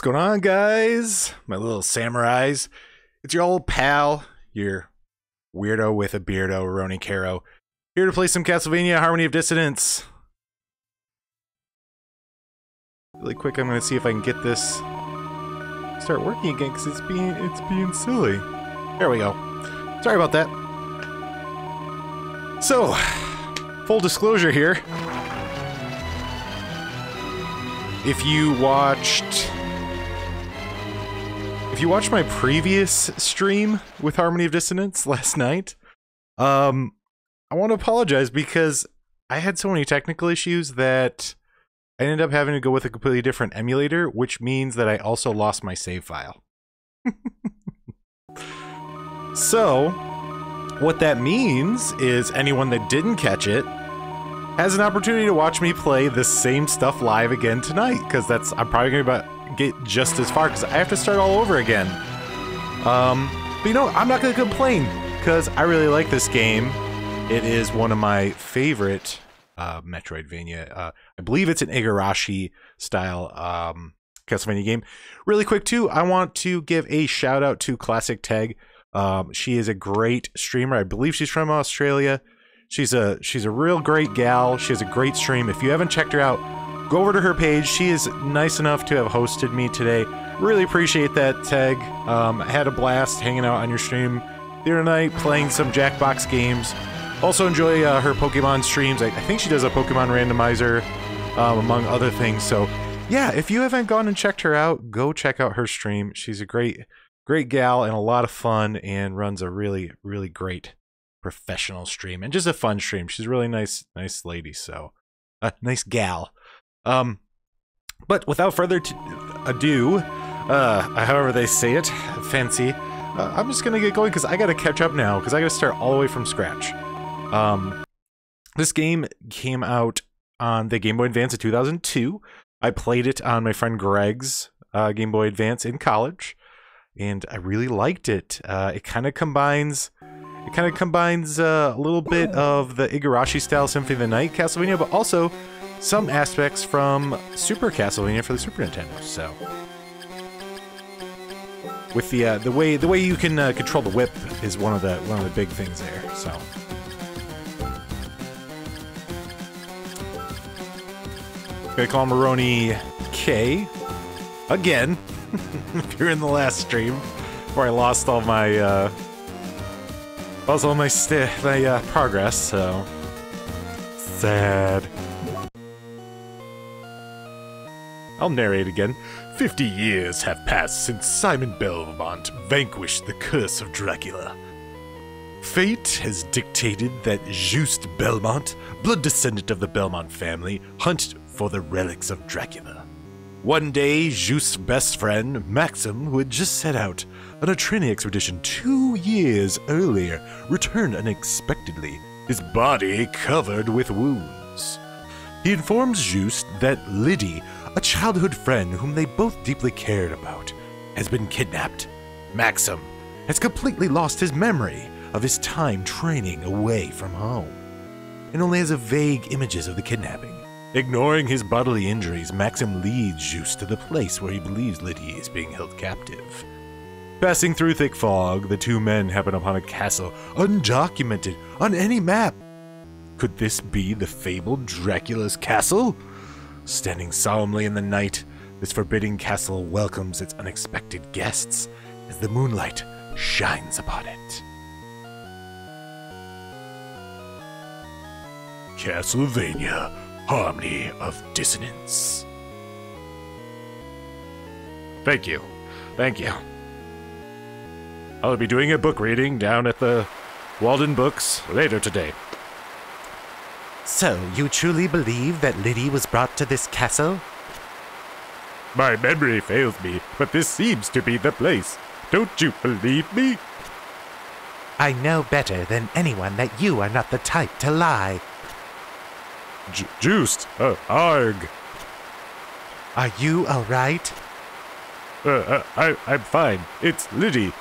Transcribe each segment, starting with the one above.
going on, guys? My little samurais. It's your old pal, your weirdo with a beardo, RurouniKeroro, here to play some Castlevania Harmony of Dissonance. Really quick, I'm gonna see if I can get this start working again because it's being silly. There we go. Sorry about that. So, full disclosure here. If you watched my previous stream with Harmony of Dissonance last night, I want to apologize because I had so many technical issues that I ended up having to go with a completely different emulator, which means that I also lost my save file. So, what that means is anyone that didn't catch it has an opportunity to watch me play the same stuff live again tonight, because I'm probably going to get just as far, because I have to start all over again. But you know, I'm not going to complain, because I really like this game. It is one of my favorite Metroidvania. I believe it's an Igarashi-style Castlevania game. Really quick, too, I want to give a shout-out to Classic Tag. She is a great streamer. I believe she's from Australia. She's a real great gal. She has a great stream. If you haven't checked her out, go over to her page. She is nice enough to have hosted me today. Really appreciate that, Tag. I had a blast hanging out on your stream the other night, playing some Jackbox games. Also enjoy her Pokemon streams. I think she does a Pokemon randomizer, among other things. So, yeah, if you haven't gone and checked her out, go check out her stream. She's a great gal and a lot of fun, and runs a really, really great professional stream, and just a fun stream. She's a really nice lady, so nice gal. But without further ado, however they say it, fancy, I'm just gonna get going because I gotta catch up now, because I gotta start all the way from scratch. This game came out on the Game Boy Advance in 2002. I played it on my friend Greg's Game Boy Advance in college, and I really liked it. It kind of combines a little bit of the Igarashi style Symphony of the Night Castlevania, but also some aspects from Super Castlevania for the Super Nintendo. So, with the way you can control the whip is one of the big things there. So, gonna call him Rurouni K again. If you're in the last stream where I lost all my progress, so sad. I'll narrate again. 50 years have passed since Simon Belmont vanquished the curse of Dracula. Fate has dictated that Juste Belmont, blood descendant of the Belmont family, hunt for the relics of Dracula. One day, Juste's best friend, Maxim, who had just set out on a training expedition 2 years earlier, returned unexpectedly, his body covered with wounds. He informs Juste that Liddy, a childhood friend whom they both deeply cared about, has been kidnapped. Maxim has completely lost his memory of his time training away from home, and only has vague images of the kidnapping. Ignoring his bodily injuries, Maxim leads Juste to the place where he believes Liddy is being held captive. Passing through thick fog, the two men happen upon a castle undocumented on any map. Could this be the fabled Dracula's castle? Standing solemnly in the night, this forbidding castle welcomes its unexpected guests as the moonlight shines upon it. Castlevania Harmony of Dissonance. Thank you. I'll be doing a book reading down at the Walden Books later today. So, you truly believe that Liddy was brought to this castle? My memory fails me, but this seems to be the place. Don't you believe me? I know better than anyone that you are not the type to lie. Juste, arg. Are you alright? I'm fine. It's Liddy.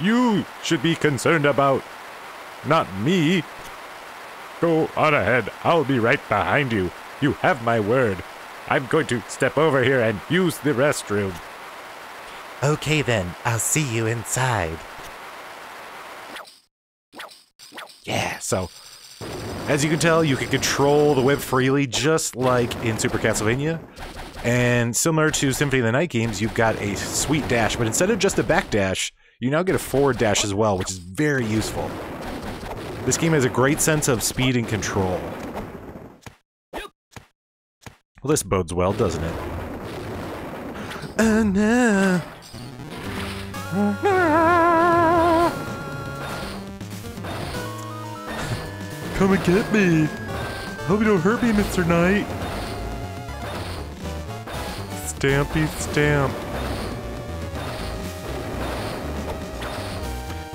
You should be concerned about, not me. Go on ahead. I'll be right behind you. You have my word. I'm going to step over here and use the restroom. Okay then, I'll see you inside. Yeah, so as you can tell, you can control the whip freely, just like in Super Castlevania. And similar to Symphony of the Night games, you've got a sweet dash, but instead of just a back dash, you now get a forward dash as well, which is very useful. This game has a great sense of speed and control. Well, this bodes well, doesn't it? Oh no! Oh no! Come and get me! Hope you don't hurt me, Mr. Knight! Stampy stamp.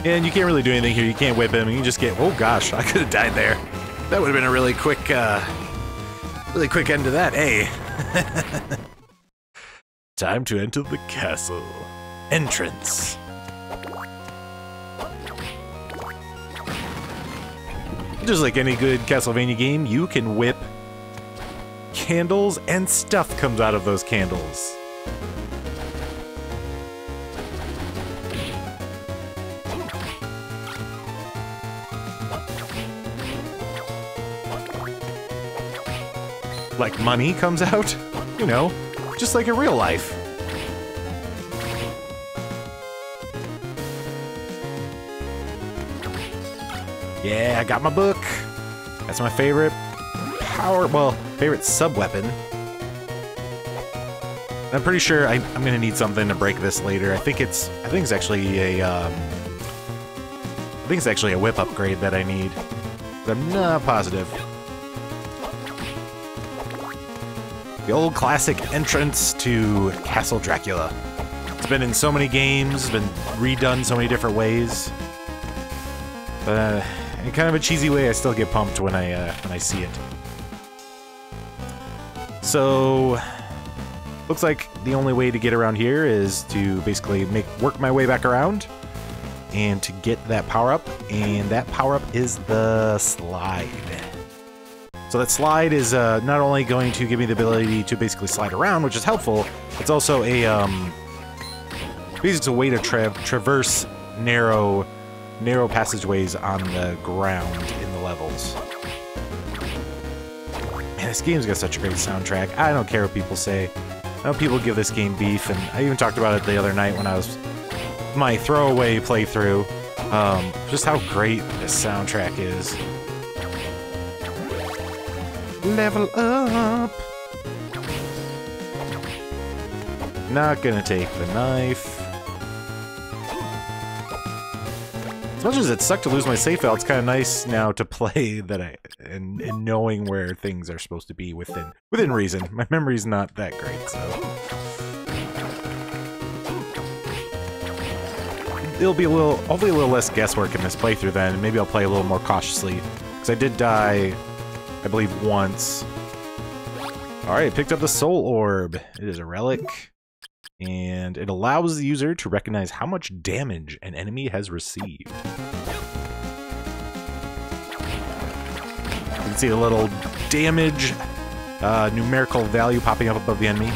And you can't really do anything here. You can't whip him. You can just get... Oh gosh, I could have died there. That would have been a really quick end to that, eh? Time to enter the castle. Entrance. Just like any good Castlevania game, you can whip candles and stuff comes out of those candles. Like money comes out, you know, just like in real life. Yeah, I got my book. That's my favorite favorite sub-weapon. I'm pretty sure I'm gonna need something to break this later. I think it's actually a whip upgrade that I need, but I'm not positive. The old classic entrance to Castle Dracula. It's been in so many games, been redone so many different ways. But in kind of a cheesy way, I still get pumped when I see it. So, looks like the only way to get around here is to basically work my way back around and to get that power-up, and that power-up is the slide. So that slide is not only going to give me the ability to basically slide around, which is helpful, it's also basically a way to traverse narrow passageways on the ground in the levels. Man, this game's got such a great soundtrack. I don't care what people say. I know people give this game beef, and I even talked about it the other night when I was my throwaway playthrough. Just how great this soundtrack is. Level up! Not gonna take the knife. As much as it sucked to lose my save file, it's kind of nice now to play that and knowing where things are supposed to be within reason. My memory's not that great, so it'll be hopefully a little less guesswork in this playthrough then, and maybe I'll play a little more cautiously, because I did die, I believe, once. All right, picked up the Soul Orb. It is a relic, and it allows the user to recognize how much damage an enemy has received. You can see a little damage numerical value popping up above the enemy,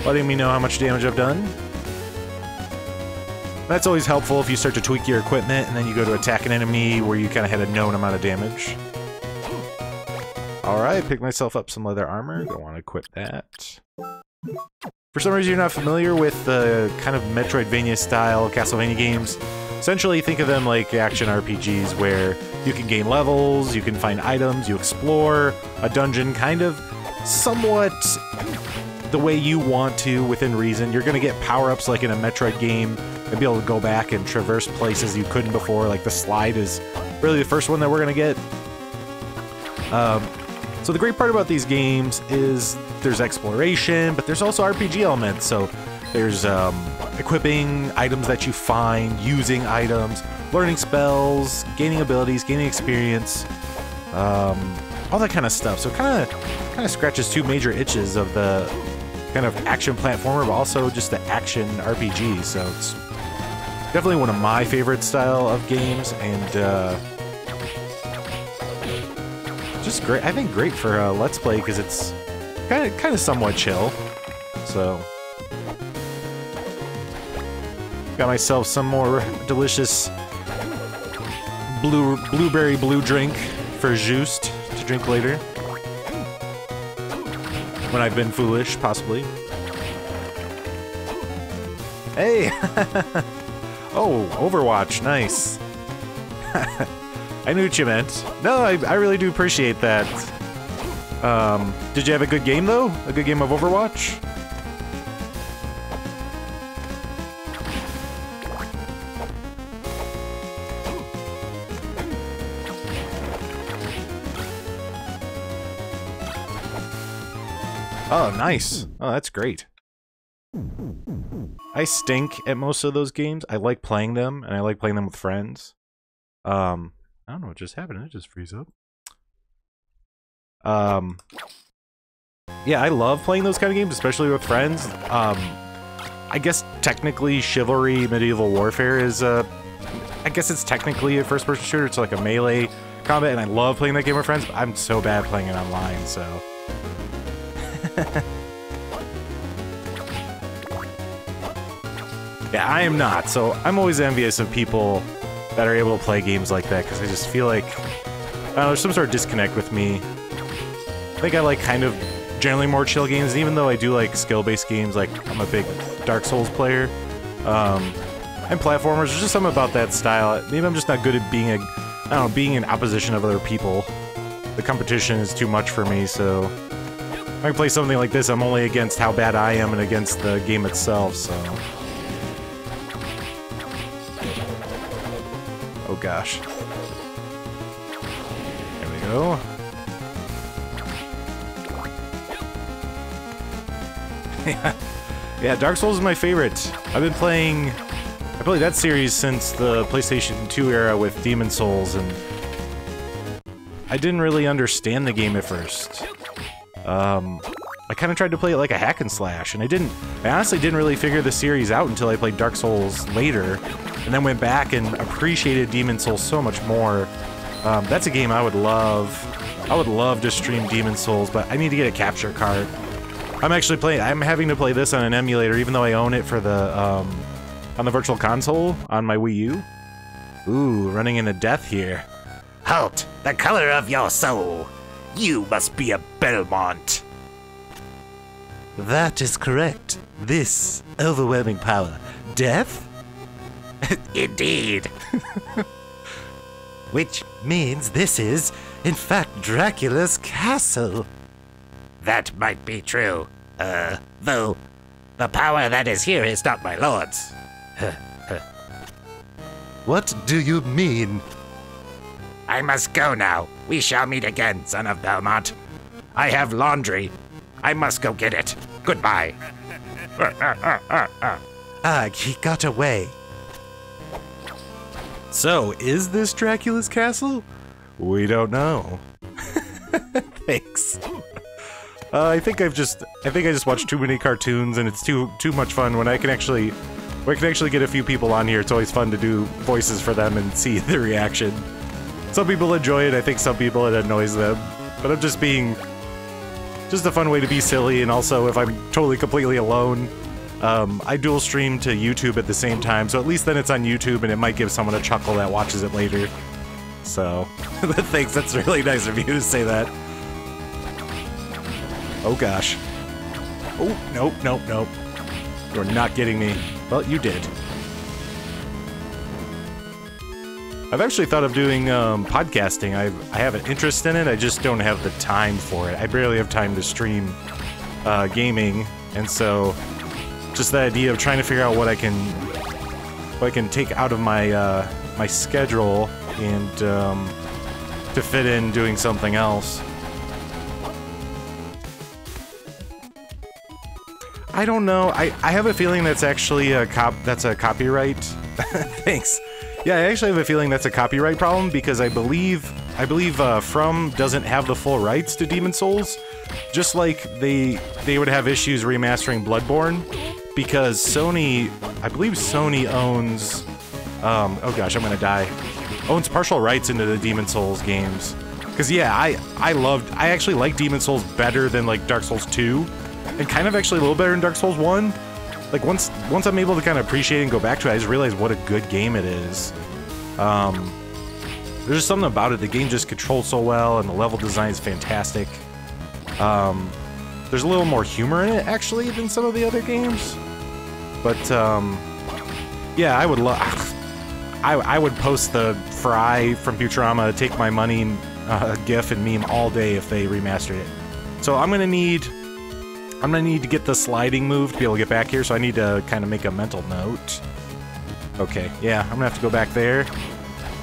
letting me know how much damage I've done. That's always helpful if you start to tweak your equipment and then you go to attack an enemy where you kind of had a known amount of damage. Alright, pick myself up some leather armor. Don't want to equip that. For some reason you're not familiar with the kind of Metroidvania-style Castlevania games, essentially think of them like action RPGs where you can gain levels, you can find items, you explore a dungeon kind of somewhat the way you want to within reason. You're going to get power-ups like in a Metroid game and be able to go back and traverse places you couldn't before. Like the slide is really the first one that we're going to get. So the great part about these games is there's exploration, but there's also RPG elements. So there's equipping items that you find, using items, learning spells, gaining abilities, gaining experience, all that kind of stuff. So it kind of scratches two major itches of the kind of action platformer, but also just the action RPG. So it's definitely one of my favorite style of games, and just great. I think great for Let's Play because it's kind of somewhat chill. So got myself some more delicious blueberry blue drink for Juste to drink later. When I've been foolish, possibly. Hey! Oh, Overwatch, nice. I knew what you meant. No, I really do appreciate that. Did you have a good game, though? A good game of Overwatch? Oh, nice. Oh, that's great. I stink at most of those games. I like playing them, and I like playing them with friends. I don't know what just happened. Did it just freeze up? Yeah, I love playing those kind of games, especially with friends. I guess technically Chivalry Medieval Warfare is I guess it's technically a first-person shooter. It's like a melee combat, and I love playing that game with friends, but I'm so bad playing it online, so... Yeah, I am not, so I'm always envious of people that are able to play games like that, because I just feel like, I don't know, there's some sort of disconnect with me. I think I like kind of generally more chill games, even though I do like skill-based games, like I'm a big Dark Souls player. And platformers, there's just something about that style. Maybe I'm just not good at being I don't know, being in opposition of other people. The competition is too much for me, so... If I play something like this, I'm only against how bad I am and against the game itself, so... Oh gosh. There we go. Yeah, Dark Souls is my favorite. I've been playing... I played that series since the PlayStation 2 era with Demon Souls, and... I didn't really understand the game at first. I kind of tried to play it like a hack and slash, and I honestly didn't really figure the series out until I played Dark Souls later, and then went back and appreciated Demon Souls so much more. That's a game I would love. I would love to stream Demon Souls, but I need to get a capture card. I'm having to play this on an emulator, even though I own it for the, on the Virtual Console on my Wii U. Ooh, running into death here. Halt! The color of your soul! You must be a Belmont! That is correct. This overwhelming power. Death? Indeed. Which means this is, in fact, Dracula's castle. That might be true. Though, the power that is here is not my lord's. What do you mean? I must go now. We shall meet again, son of Belmont. I have laundry. I must go get it. Goodbye. He got away. So, is this Dracula's castle? We don't know. Thanks. I think I just watched too many cartoons, and it's too much fun when I can actually get a few people on here. It's always fun to do voices for them and see the reaction. Some people enjoy it, I think some people it annoys them. But I'm just a fun way to be silly, and also if I'm totally completely alone, I dual stream to YouTube at the same time, so at least then it's on YouTube and it might give someone a chuckle that watches it later. So, thanks, that's really nice of you to say that. Oh gosh. Oh, nope, nope, nope. You're not getting me. Well, you did. I've actually thought of doing podcasting. I have an interest in it, I just don't have the time for it. I barely have time to stream gaming, and so just the idea of trying to figure out what I can take out of my my schedule and to fit in doing something else. I don't know. I have a feeling that's actually that's a copyright. Thanks. Yeah, I actually have a feeling that's a copyright problem because I believe From doesn't have the full rights to Demon Souls, just like they would have issues remastering Bloodborne because Sony, I believe Sony owns oh gosh, I'm gonna die. Owns partial rights into the Demon Souls games. Cause yeah, I actually like Demon Souls better than like Dark Souls 2. and kind of actually a little better in Dark Souls 1. Like, once I'm able to kind of appreciate and go back to it, I just realize what a good game it is. There's just something about it. The game just controls so well, and the level design is fantastic. There's a little more humor in it, actually, than some of the other games. But, yeah, I would love... I would post the Fry from Futurama, take my money, gif and meme all day if they remastered it. So I'm gonna need to get the sliding move to be able to get back here, so I need to kind of make a mental note. Okay, yeah, I'm gonna have to go back there,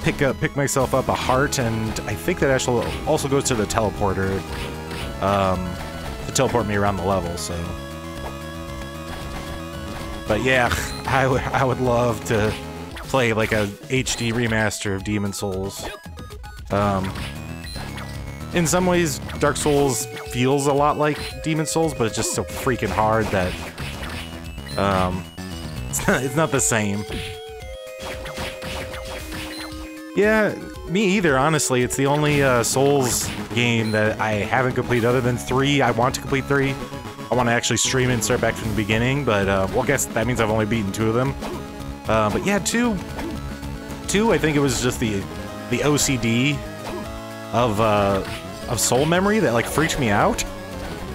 pick myself up a heart, and I think that actually also goes to the teleporter, to teleport me around the level, so... But yeah, I would love to play like a HD remaster of Demon Souls. In some ways, Dark Souls feels a lot like Demon Souls, but it's just so freaking hard that it's not the same. Yeah, me either, honestly. It's the only Souls game that I haven't completed other than 3. I want to complete 3. I want to actually stream it and start back from the beginning, but well, I guess that means I've only beaten 2 of them. But yeah, 2, I think it was just the OCD of soul memory that like freaked me out.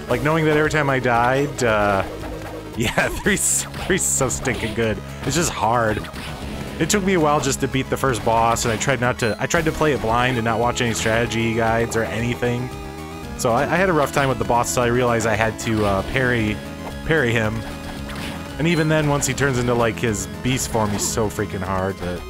Like knowing that every time I died, yeah, 3's so stinking good. It's just hard. It took me a while just to beat the first boss, and I tried to play it blind and not watch any strategy guides or anything. So I had a rough time with the boss until I realized I had to parry him. And even then, once he turns into like his beast form, he's so freaking hard that...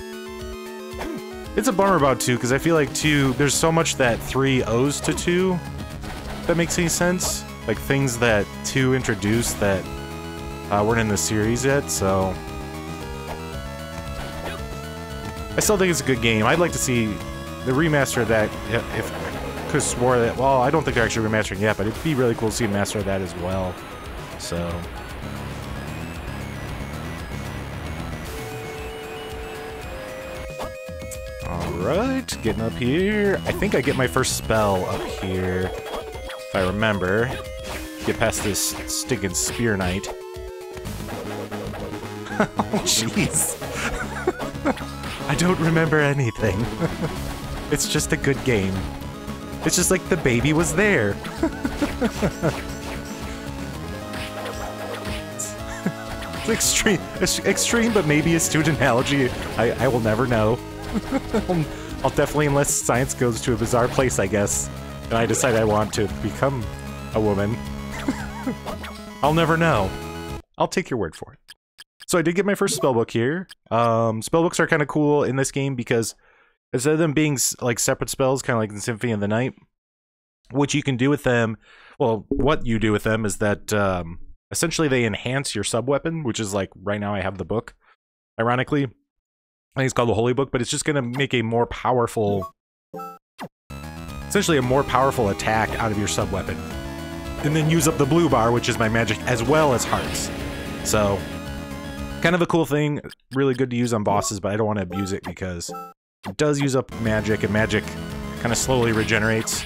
It's a bummer about 2, because I feel like 2, there's so much that 3 owes to 2, if that makes any sense. Like things that 2 introduced that weren't in the series yet, so... I still think it's a good game. I'd like to see the remaster of that, if I could have swore that... Well, I don't think they're actually remastering yet, but it'd be really cool to see a master of that as well. So... Alright, getting up here. I think I get my first spell up here, if I remember. Get past this stinking Spear Knight. Oh, jeez. I don't remember anything. It's just a good game. It's just like the baby was there. It's extreme, but maybe a student analogy. I will never know. I'll definitely, unless science goes to a bizarre place, I guess, and I decide I want to become a woman. I'll never know. I'll take your word for it. So I did get my first spellbook here. Spellbooks are kind of cool in this game because instead of them being like separate spells, kind of like in Symphony of the Night, what you can do with them, well, what you do with them is that essentially they enhance your sub-weapon, which is like, right now I have the book, ironically. I think it's called the Holy Book, but it's just going to make a more powerful... essentially a more powerful attack out of your sub-weapon. And then use up the blue bar, which is my magic, as well as hearts. So, kind of a cool thing. Really good to use on bosses, but I don't want to abuse it because it does use up magic, and magic kind of slowly regenerates.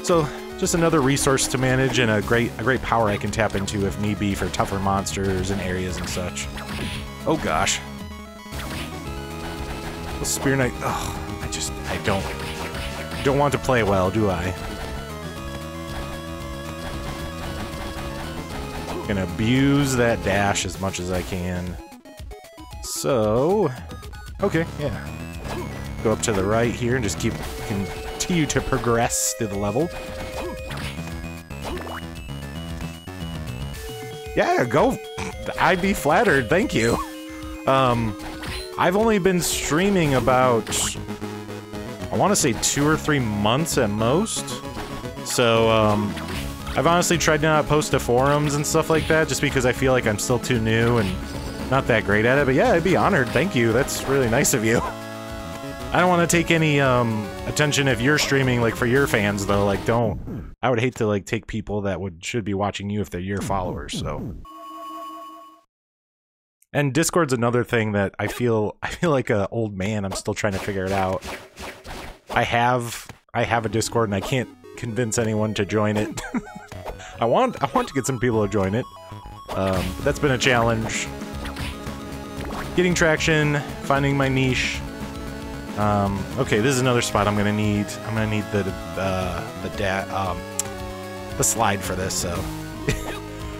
So, just another resource to manage, and a great power I can tap into if need be for tougher monsters and areas and such. Oh gosh. The Spear Knight, oh, I don't want to play well, do I? Gonna abuse that dash as much as I can. So, okay, yeah. Go up to the right here and just continue to progress through the level. Yeah, go. I'd be flattered, thank you. I've only been streaming about, I want to say 2 or 3 months at most. So, I've honestly tried to not post to forums and stuff like that, just because I feel like I'm still too new and not that great at it. But yeah, I'd be honored. Thank you. That's really nice of you. I don't want to take any attention if you're streaming, like, for your fans, though. Like, don't. I would hate to, like, take people that should be watching you if they're your followers, so... And Discord's another thing that I feel like an old man. I'm still trying to figure it out. I have a Discord and I can't convince anyone to join it. I want to get some people to join it. But that's been a challenge. Getting traction, finding my niche. Okay, this is another spot I'm gonna need. I'm gonna need the slide for this. So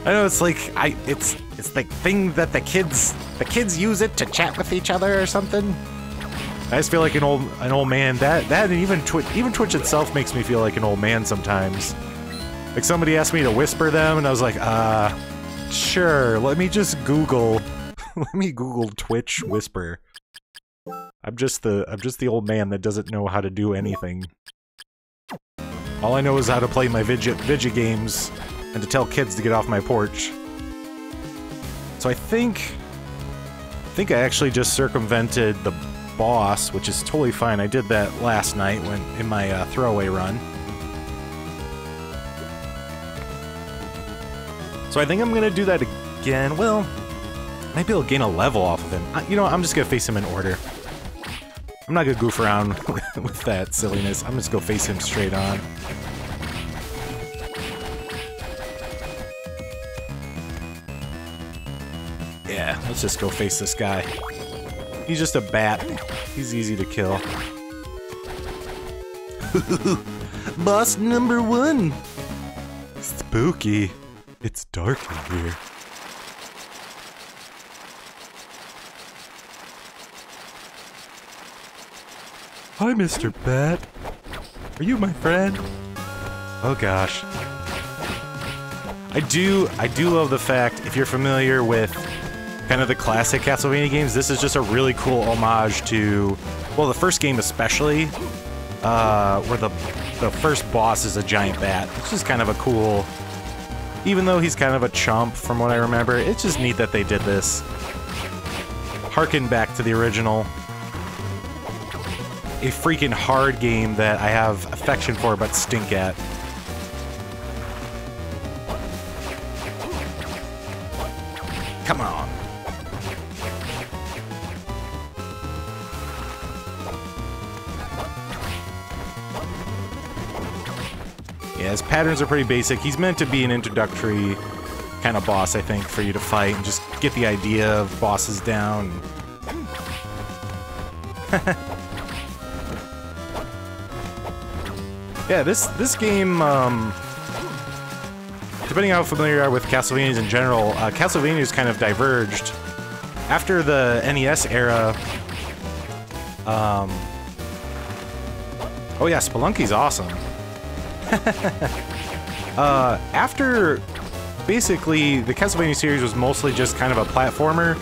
I know it's like it's like thing that the kids use it to chat with each other or something. I just feel like an old man. That even Twitch itself makes me feel like an old man sometimes. Like somebody asked me to whisper them, and I was like, sure. Let me just Google. Let me Google Twitch whisper. I'm just the old man that doesn't know how to do anything. All I know is how to play my vidget games and to tell kids to get off my porch. So I think I actually just circumvented the boss, which is totally fine. I did that last night when in my throwaway run. So I think I'm gonna do that again. Well, maybe I'll gain a level off of him. You know what, I'm just gonna face him in order. I'm not gonna goof around with that silliness. I'm just gonna go face him straight on. Yeah, let's just go face this guy. He's just a bat. He's easy to kill. Boss number 1! Spooky. It's dark in here. Hi, Mr. Bat. Are you my friend? Oh gosh. I do love the fact, if you're familiar with kind of the classic Castlevania games, this is just a really cool homage to, well, the first game especially, where the first boss is a giant bat. It's just kind of a cool, even though he's kind of a chump from what I remember, it's just neat that they did this. Harken back to the original. A freaking hard game that I have affection for but stink at. Come on. Yeah, his patterns are pretty basic. He's meant to be an introductory kind of boss, I think, for you to fight and just get the idea of bosses down. Yeah, this game, depending on how familiar you are with Castlevanias in general, Castlevanias kind of diverged. After the NES era, oh yeah, Spelunky's awesome. After, basically, the Castlevania series was mostly just kind of a platformer.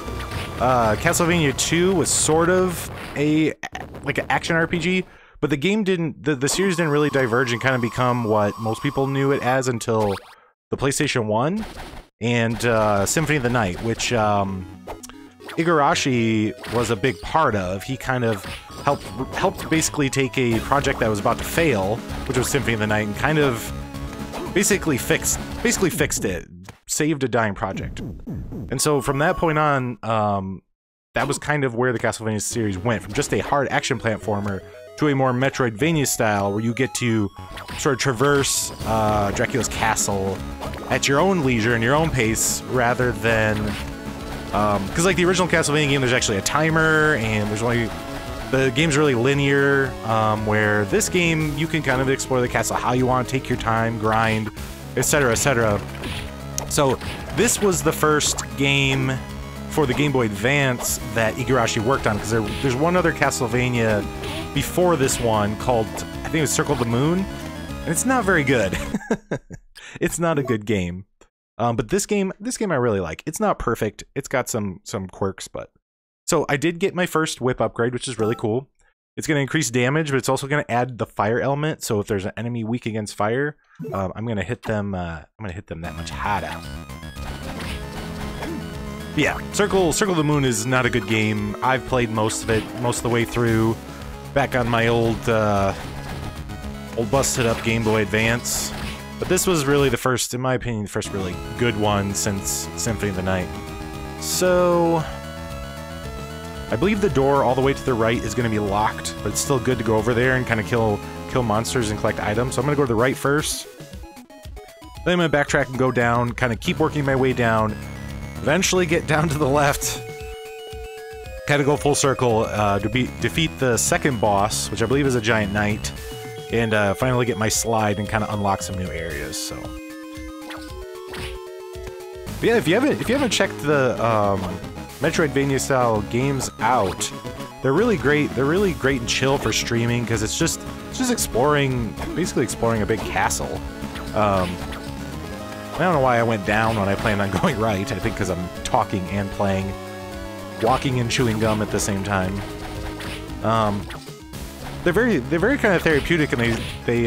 Castlevania 2 was sort of like an action RPG, but the game didn't, the series didn't really diverge and kind of become what most people knew it as until the PlayStation 1 and Symphony of the Night, which Igarashi was a big part of. He kind of helped basically take a project that was about to fail, which was Symphony of the Night, and kind of basically fixed it, saved a dying project. And so from that point on, that was kind of where the Castlevania series went, from just a hard action platformer to a more Metroidvania style, where you get to sort of traverse Dracula's castle at your own leisure and your own pace, rather than because like the original Castlevania game, there's actually a timer, and the game's really linear. Where this game, you can kind of explore the castle how you want, take your time, grind, etc., etc. So this was the first game for the Game Boy Advance that Igarashi worked on, because there's one other Castlevania before this one called, I think it was Circle of the Moon, and it's not very good. It's not a good game. But this game I really like. It's not perfect. It's got some quirks, but... So I did get my first whip upgrade, which is really cool. It's going to increase damage, but it's also going to add the fire element, so if there's an enemy weak against fire, I'm going to hit them that much harder. Yeah, Circle of the Moon is not a good game. I've played most of it, most of the way through, back on my old busted up Game Boy Advance. But this was really the first, in my opinion, the first really good one since Symphony of the Night. So I believe the door all the way to the right is going to be locked, but it's still good to go over there and kind of kill monsters and collect items. So I'm going to go to the right first. Then I'm gonna backtrack and go down, kind of keep working my way down, eventually get down to the left, kind of go full circle to defeat the second boss, which I believe is a giant knight, and finally get my slide and kind of unlock some new areas. So, but yeah, if you haven't checked the Metroidvania style games out, they're really great. They're really great and chill for streaming because it's just exploring, basically exploring a big castle. I don't know why I went down when I planned on going right. I think because I'm talking and playing, walking and chewing gum at the same time. They're very kind of therapeutic, and they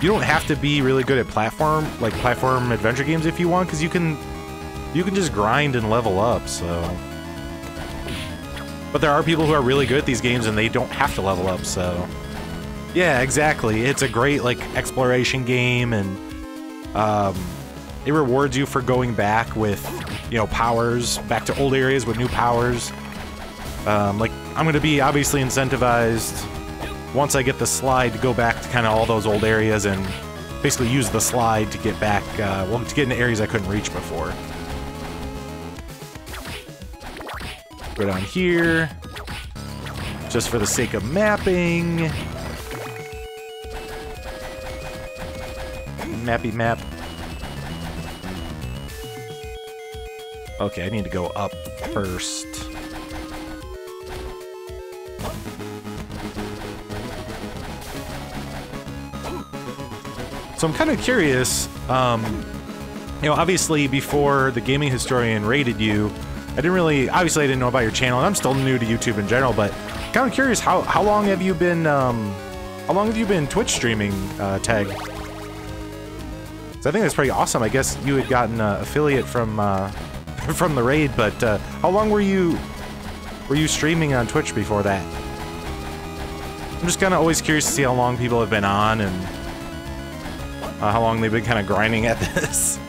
you don't have to be really good at platform adventure games if you want, because you can just grind and level up. So, but there are people who are really good at these games and they don't have to level up. So, yeah, exactly. It's a great like exploration game, and it rewards you for going back with, you know, powers, back to old areas with new powers. Like, I'm going to be obviously incentivized once I get the slide to go back to kind of all those old areas and basically use the slide to get back, well, to get into areas I couldn't reach before. Go down here, just for the sake of mapping. Mappy map. Okay, I need to go up first. So I'm kind of curious, you know, obviously before the Gaming Historian rated you, obviously I didn't know about your channel, and I'm still new to YouTube in general, but kind of curious, how long have you been Twitch streaming, Tag? So I think that's pretty awesome. I guess you had gotten an affiliate from from the raid, but how long were you streaming on Twitch before that? I'm just kind of always curious to see how long people have been on and how long they've been kind of grinding at this.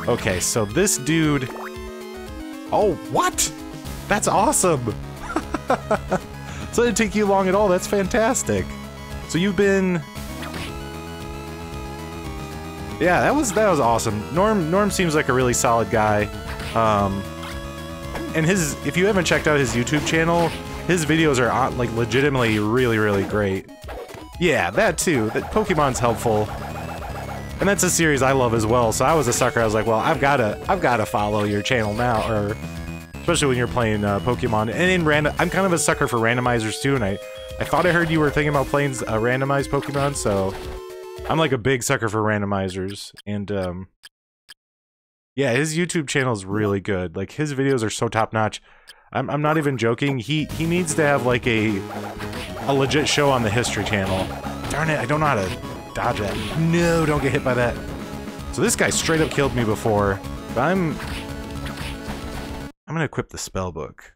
Okay, so this dude... Oh, what? That's awesome! So it didn't take you long at all, that's fantastic. So you've been... Yeah, that was awesome. Norm seems like a really solid guy. And if you haven't checked out his YouTube channel, his videos are like legitimately really, really great. Yeah, that too. That Pokemon's helpful. And that's a series I love as well, so I was a sucker. I was like, well, I've gotta follow your channel now, or especially when you're playing Pokemon. And in I'm kind of a sucker for randomizers too, and I thought I heard you were thinking about playing randomized Pokemon, so I'm like a big sucker for randomizers. And yeah, his YouTube channel is really good. Like, his videos are so top notch. I'm not even joking. He needs to have like a legit show on the History Channel. Darn it, I don't know how to dodge that. No, don't get hit by that. So this guy straight up killed me before, but I'm gonna equip the spell book.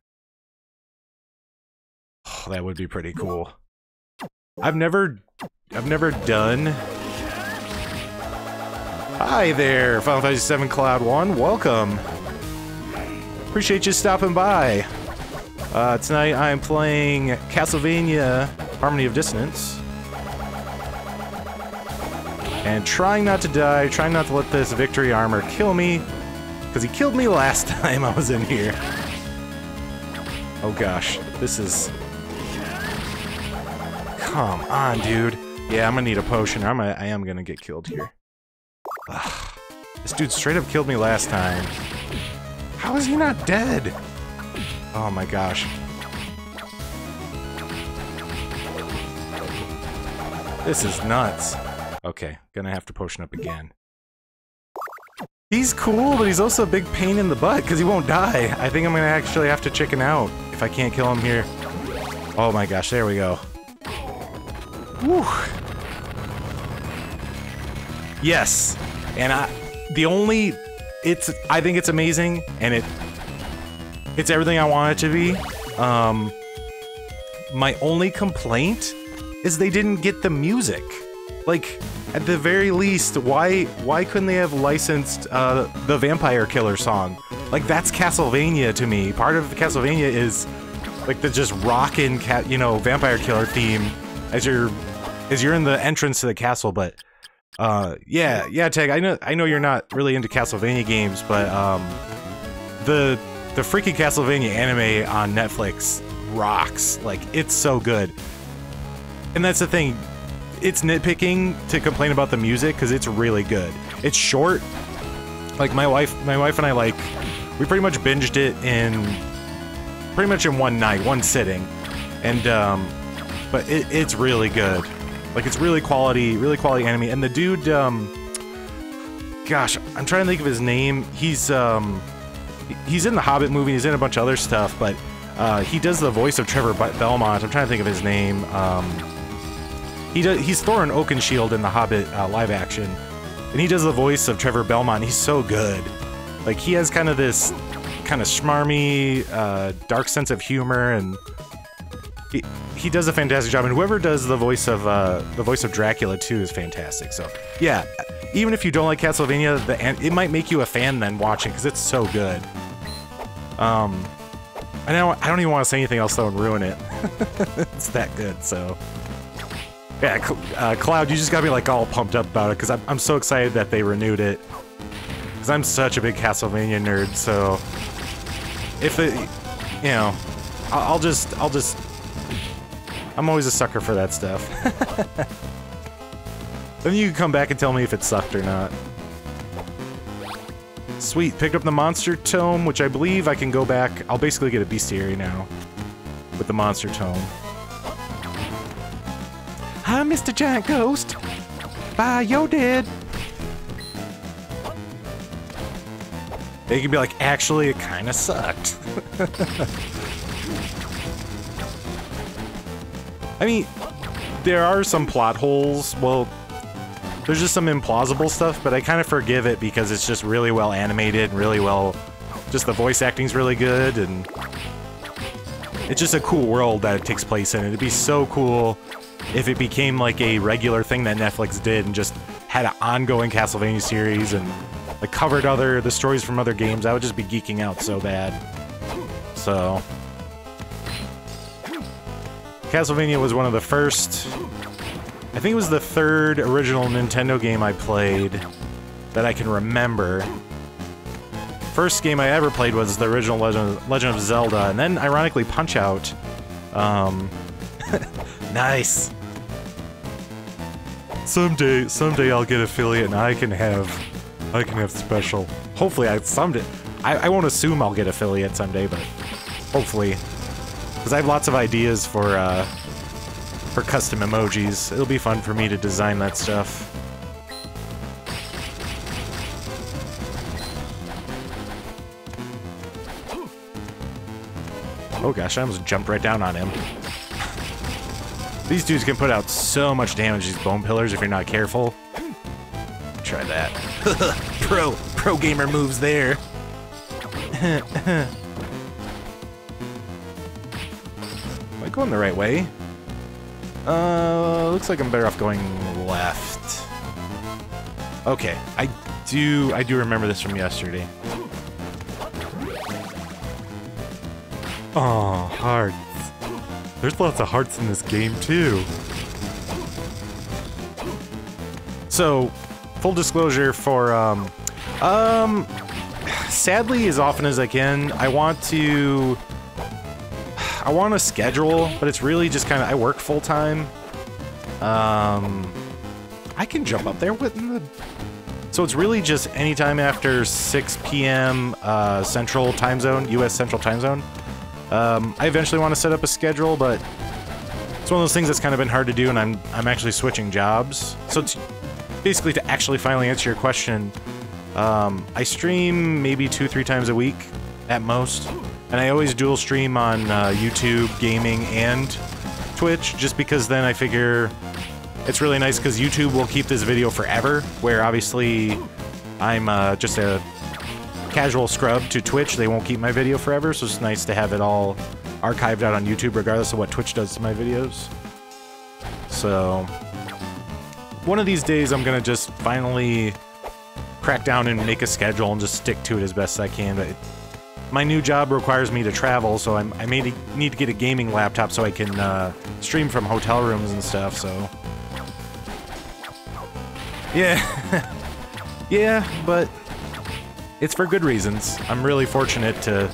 Oh, that would be pretty cool. I've never done... Hi there, Final Fantasy VII Cloud 1, welcome. Appreciate you stopping by. Tonight I'm playing Castlevania Harmony of Dissonance. And trying not to die, trying not to let this victory armor kill me, because he killed me last time I was in here. Oh gosh, this is... Come on, dude. Yeah, I'm gonna need a potion, or I am gonna get killed here. Ugh. This dude straight up killed me last time. How is he not dead? Oh my gosh. This is nuts. Okay, gonna have to potion up again. He's cool, but he's also a big pain in the butt because he won't die. I think I'm gonna actually have to chicken out if I can't kill him here. Oh my gosh, there we go. Whew. Yes, and I think it's amazing, and it's everything I want it to be. My only complaint is they didn't get the music. Like, at the very least, why couldn't they have licensed the Vampire Killer song? Like, that's Castlevania to me. Part of the Castlevania is like the just rockin', you know, Vampire Killer theme as you're is you're in the entrance to the castle, but yeah, Tag, I know you're not really into Castlevania games, but the freaking Castlevania anime on Netflix rocks. Like, it's so good. And that's the thing, it's nitpicking to complain about the music because it's really good. It's short. Like, my wife and I, like, we pretty much binged it in one night, one sitting. And but it's really good. Like, it's really quality anime. And the dude, gosh, I'm trying to think of his name. He's in the Hobbit movie, he's in a bunch of other stuff, but he does the voice of Trevor Belmont. I'm trying to think of his name. He's Thorin Oakenshield in the Hobbit live action, and he does the voice of Trevor Belmont. He's so good. Like, he has kind of this kind of schmarmy, dark sense of humor, and he does a fantastic job. And whoever does the voice of Dracula too is fantastic. So yeah, even if you don't like Castlevania, it might make you a fan then watching, because it's so good. I don't even want to say anything else though and ruin it. It's that good. So yeah, Cloud, you just got me like all pumped up about it, because I'm so excited that they renewed it, because I'm such a big Castlevania nerd. So if it, you know, I'm always a sucker for that stuff. Then you can come back and tell me if it sucked or not. Sweet, picked up the Monster Tome, which I believe I can go back. I'll basically get a bestiary now with the Monster Tome. Hi, Mr. Giant Ghost. Bye, you're dead. They can be like, actually, it kind of sucked. I mean, there are some plot holes. Well, there's just some implausible stuff, but I kind of forgive it because it's just really well animated, really well, just the voice acting's really good, and it's just a cool world that it takes place in. It'd be so cool if it became like a regular thing that Netflix did and just had an ongoing Castlevania series and like covered the stories from other games. I would just be geeking out so bad. So Castlevania was one of the first, I think it was the third original Nintendo game I played that I can remember. First game I ever played was the original Legend of Zelda, and then ironically Punch-Out. Nice. Someday I'll get affiliate and I can have special. Hopefully I won't assume I'll get affiliate someday, but hopefully. Because I have lots of ideas for custom emojis. It'll be fun for me to design that stuff. Oh gosh, I almost jumped right down on him. These dudes can put out so much damage, these bone pillars, if you're not careful. Try that. Pro gamer moves there. Am I going the right way? Looks like I'm better off going left. Okay, I do remember this from yesterday. Oh, hearts. There's lots of hearts in this game, too. So, full disclosure for, sadly, as often as I can, I want to schedule, but it's really just kind of, I work full-time. I can jump up there with the... So it's really just anytime after 6 p.m. Central Time Zone, U.S. Central Time Zone. I eventually want to set up a schedule, but it's one of those things that's kind of been hard to do, and I'm actually switching jobs. So it's basically, to actually finally answer your question, I stream maybe 2-3 times a week at most, and I always dual stream on YouTube, gaming, and Twitch, just because then I figure it's really nice because YouTube will keep this video forever, where obviously I'm just a casual scrub to Twitch. They won't keep my video forever, so it's nice to have it all archived out on YouTube regardless of what Twitch does to my videos. So one of these days I'm gonna just finally crack down and make a schedule and just stick to it as best I can. But my new job requires me to travel, so I may need to get a gaming laptop so I can stream from hotel rooms and stuff. So Yeah. Yeah, but it's for good reasons. I'm really fortunate to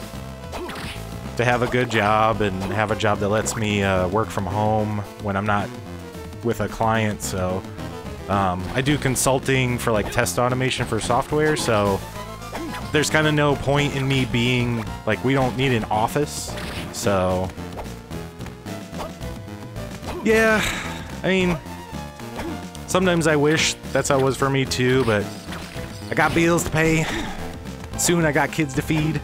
have a good job and have a job that lets me work from home when I'm not with a client, so I do consulting for like test automation for software, so there's kind of no point in me being like, we don't need an office, so yeah, I mean, sometimes I wish that's how it was for me too, but I got bills to pay. Soon I got kids to feed.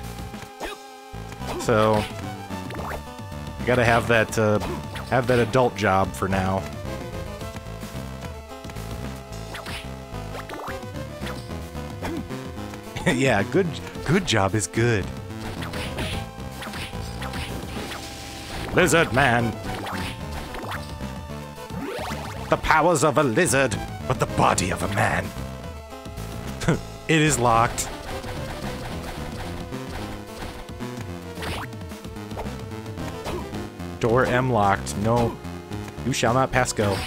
So I gotta have that adult job for now. Yeah, good job is good. Lizard man. The powers of a lizard, but the body of a man. It is locked. Door M locked. No, you shall not pass go.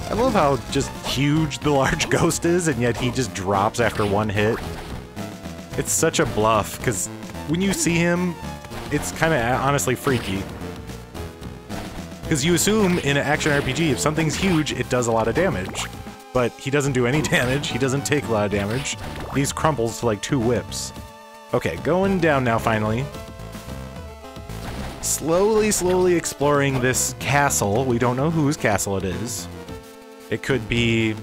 I love how just huge the large ghost is, and yet he just drops after one hit. It's such a bluff, because when you see him, it's kind of honestly freaky. Because you assume in an action RPG, if something's huge, it does a lot of damage. But he doesn't do any damage, he doesn't take a lot of damage. He crumbles to like 2 whips. Okay, going down now finally. Slowly exploring this castle. We don't know whose castle it is. It could be, you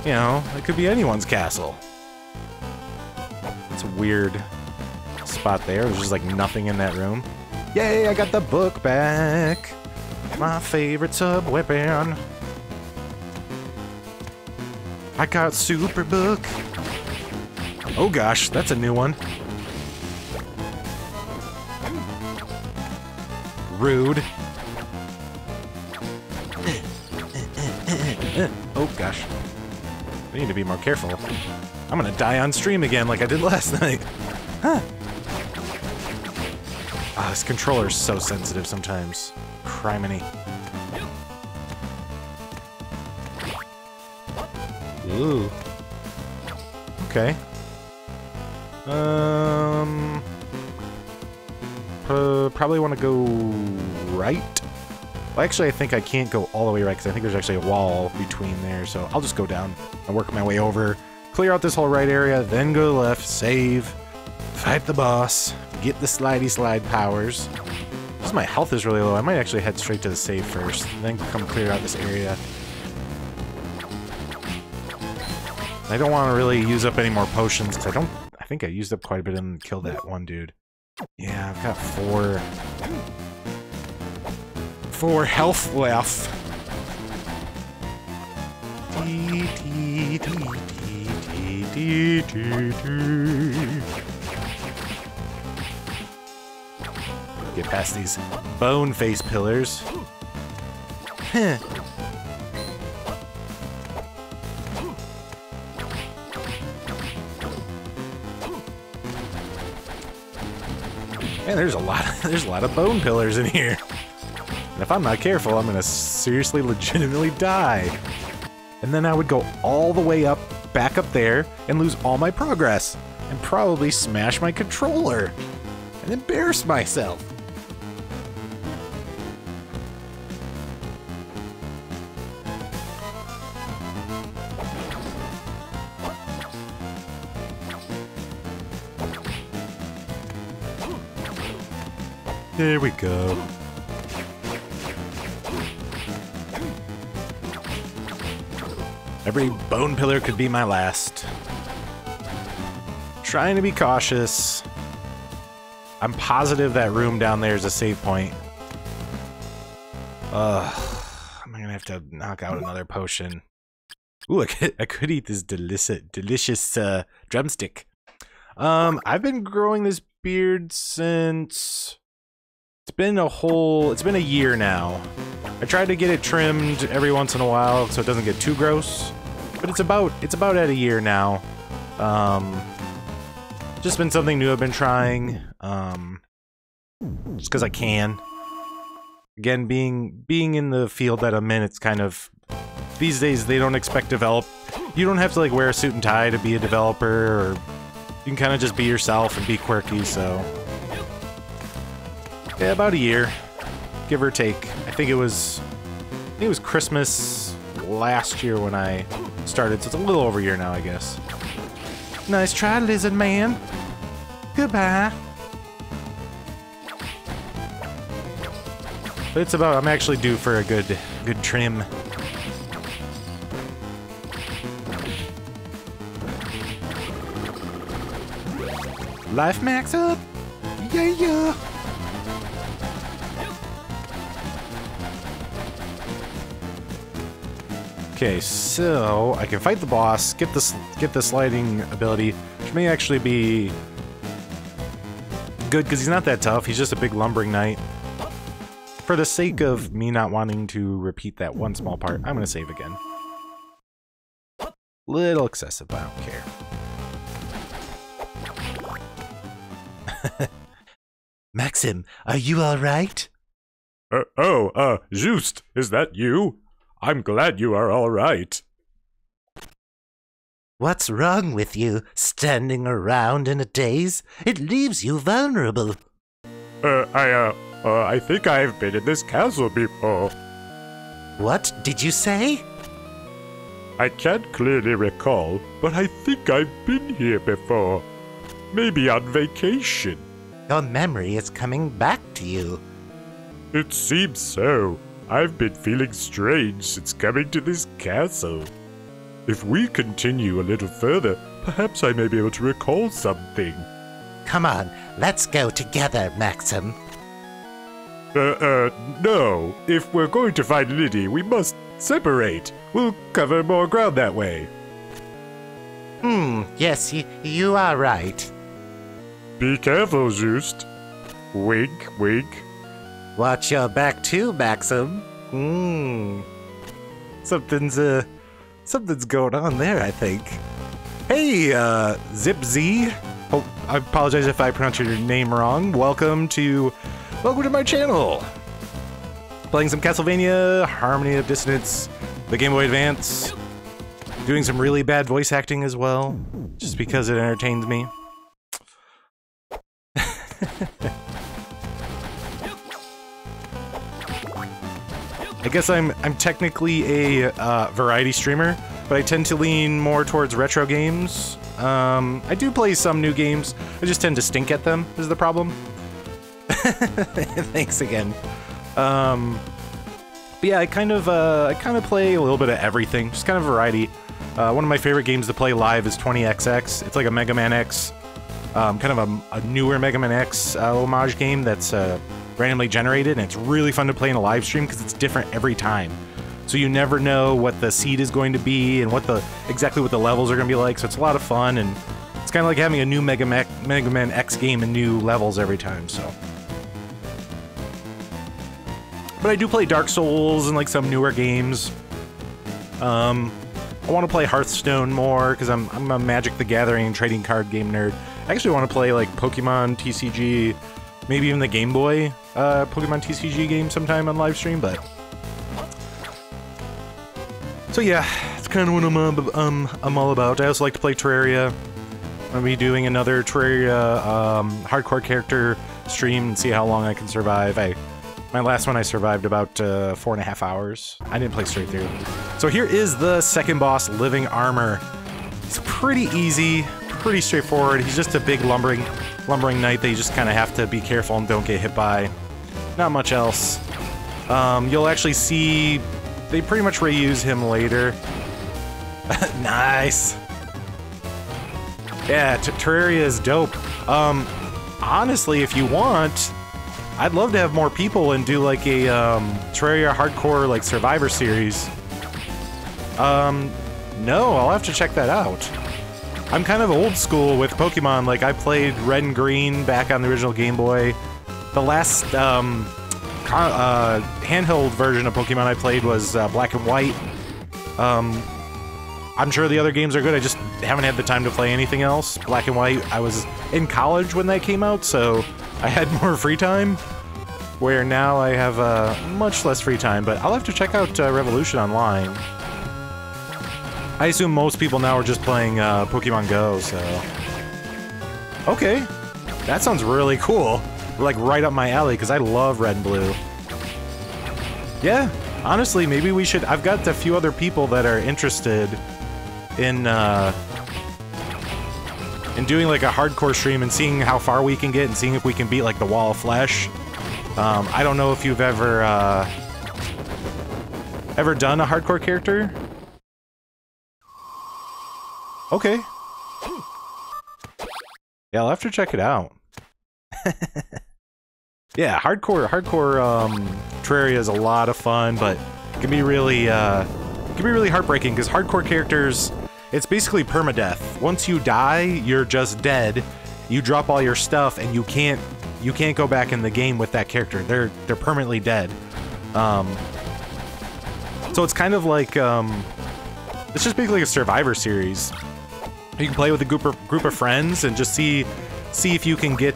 know, it could be anyone's castle. It's a weird spot there. There's just like nothing in that room. Yay, I got the book back. My favorite sub-weapon. I got Super Book. Oh gosh, that's a new one. Rude. Oh gosh. I need to be more careful. I'm gonna die on stream again like I did last night. Huh. Ah, this controller's so sensitive sometimes. Criminy. Ooh. Okay. Probably want to go right. Well, actually, I think I can't go all the way right because I think there's actually a wall between there. So I'll just go down and work my way over, clear out this whole right area, then go left, save, fight the boss, get the slidey slide powers. Because my health is really low, I might actually head straight to the save first, then come clear out this area. I don't want to really use up any more potions because I think I used up quite a bit and killed that one dude. Yeah, I've got 4 health left. Get past these bone face pillars. Huh. Man, there's a lot of bone pillars in here. And if I'm not careful, I'm gonna seriously, legitimately die. And then I would go all the way up, back up there, and lose all my progress. And probably smash my controller. And embarrass myself. There we go. Every bone pillar could be my last. Trying to be cautious. I'm positive that room down there is a save point. I'm gonna have to knock out another potion. Ooh, I could eat this delicious drumstick. I've been growing this beard since... It's been a year now. I tried to get it trimmed every once in a while so it doesn't get too gross, but it's about at a year now. Just been something new I've been trying, just because I can. Again, being in the field that I'm in, it's kind of these days they don't expect you don't have to like wear a suit and tie to be a developer, or you can kind of just be yourself and be quirky, so... Yeah, about a year, give or take. I think it was Christmas last year when I started, so it's a little over a year now, I guess. Nice try, lizard man. Goodbye. But it's about, I'm actually due for a good trim. Life max up! Yeah! Okay, so I can fight the boss, get the sliding ability, which may actually be good because he's not that tough. He's just a big lumbering knight. For the sake of me not wanting to repeat that one small part, I'm gonna save again. Little excessive, but I don't care. Maxim, are you alright? Just, is that you? I'm glad you are alright. What's wrong with you, standing around in a daze? It leaves you vulnerable. I think I've been in this castle before. What did you say? I can't clearly recall, but I think I've been here before. Maybe on vacation. Your memory is coming back to you. It seems so. I've been feeling strange since coming to this castle. If we continue a little further, perhaps I may be able to recall something. Come on, let's go together, Maxim. No. If we're going to find Liddy, we must separate. We'll cover more ground that way. Yes, you are right. Be careful, Just. Wink, wink. Watch your back too, Maxim. Something's going on there, I think. Hey, Zip Z. Oh, I apologize if I pronounced your name wrong. Welcome to my channel. Playing some Castlevania, Harmony of Dissonance, the Game Boy Advance. Doing some really bad voice acting as well, just because it entertains me. I guess I'm technically a variety streamer, but I tend to lean more towards retro games. I do play some new games. I just tend to stink at them, is the problem. Thanks again. But yeah, I kind of play a little bit of everything, just kind of variety. One of my favorite games to play live is 20XX. It's like a Mega Man X, kind of a newer Mega Man X homage game that's randomly generated, and it's really fun to play in a live stream because it's different every time. So you never know what the seed is going to be and exactly what the levels are going to be like, so it's a lot of fun, and it's kind of like having a new Mega Man X game and new levels every time, so. But I do play Dark Souls and like some newer games. I want to play Hearthstone more because I'm a Magic the Gathering trading card game nerd. I actually want to play like Pokemon TCG, maybe even the Game Boy Pokemon TCG game sometime on live stream, but... So yeah, it's kind of what I'm all about. I also like to play Terraria. I'm going to be doing another Terraria hardcore character stream and see how long I can survive. My last one I survived about 4.5 hours. I didn't play straight through. So here is the second boss, Living Armor. It's pretty easy, pretty straightforward. He's just a big lumbering knight that you just kind of have to be careful and don't get hit by. Not much else. You'll actually see they pretty much reuse him later. Nice. Yeah, Terraria is dope. Honestly, if you want, I'd love to have more people and do like a Terraria hardcore like Survivor series. No, I'll have to check that out. I'm kind of old school with Pokemon. Like I played Red and Green back on the original Game Boy. The last handheld version of Pokemon I played was Black and White. I'm sure the other games are good. I just haven't had the time to play anything else. Black and White, I was in college when that came out, so I had more free time. Where now I have much less free time, but I'll have to check out Revolution online. I assume most people now are just playing Pokemon Go, so... Okay, that sounds really cool. Like, right up my alley, because I love Red and Blue. Yeah, honestly, maybe we should... I've got a few other people that are interested in doing, like, a hardcore stream and seeing how far we can get and seeing if we can beat, like, the Wall of Flesh. I don't know if you've ever done a hardcore character? Okay. Yeah, I'll have to check it out. Yeah, hardcore Terraria is a lot of fun, but it can be really heartbreaking because hardcore characters, it's basically permadeath. Once you die, you're just dead. You drop all your stuff and you can't go back in the game with that character. They're permanently dead. So it's kind of like it's just basically a Survivor series. You can play with a group of friends and just see if you can get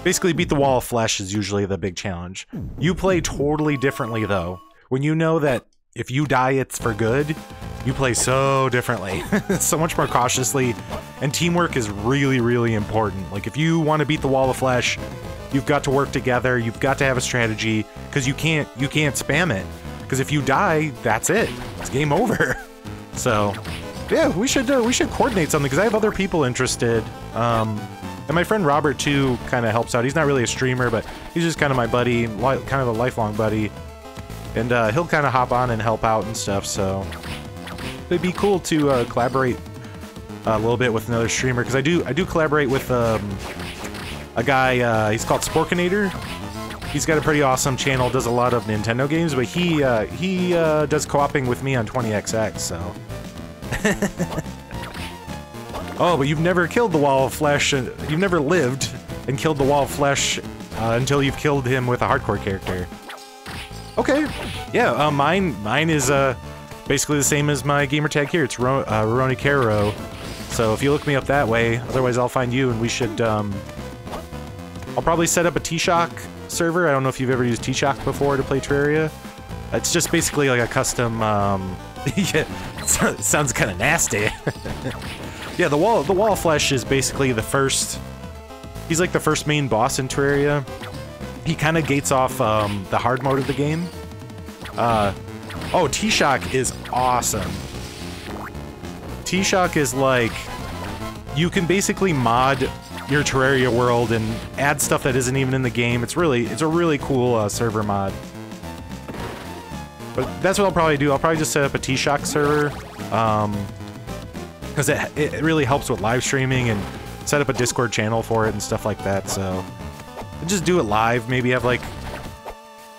basically beat the Wall of Flesh is usually the big challenge. You play totally differently though. When you know that if you die it's for good, you play so differently. So much more cautiously, and teamwork is really, really important. Like if you want to beat the Wall of Flesh, you've got to work together, you've got to have a strategy, because you can't spam it. Because if you die, that's it. It's game over. So yeah, we should coordinate something, because I have other people interested. And my friend Robert, too, kind of helps out. He's not really a streamer, but he's just kind of my buddy, kind of a lifelong buddy. And he'll kind of hop on and help out and stuff, so... It'd be cool to collaborate a little bit with another streamer, because I do collaborate with a guy, he's called Sporkinator. He's got a pretty awesome channel, does a lot of Nintendo games, but he does co-oping with me on 20XX, so... Oh, but you've never killed the Wall of Flesh, and you've never lived and killed the Wall of Flesh until you've killed him with a hardcore character. Okay, yeah, mine is basically the same as my gamertag here. It's RurouniKeroro. So if you look me up that way, otherwise I'll find you, and we should, I'll probably set up a T-Shock server. I don't know if you've ever used T-Shock before to play Terraria. It's just basically like a custom, yeah, it sounds kind of nasty. Yeah, the Wall of Flesh is basically the first... He's like the first main boss in Terraria. He kind of gates off the hard mode of the game. Oh, T-Shock is awesome. T-Shock is like... You can basically mod your Terraria world and add stuff that isn't even in the game. It's a really cool server mod. But that's what I'll probably do. I'll probably just set up a T-Shock server. Because it really helps with live streaming, and set up a Discord channel for it and stuff like that, so... Just do it live, maybe have like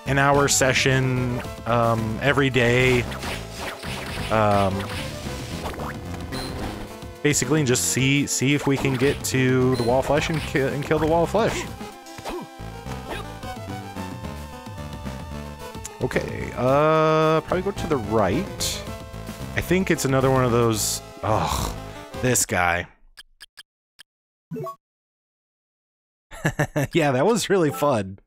an hour session every day. Basically, and just see if we can get to the Wall of Flesh and kill the Wall of Flesh. Okay, probably go to the right. I think it's another one of those... Oh, this guy. Yeah, that was really fun.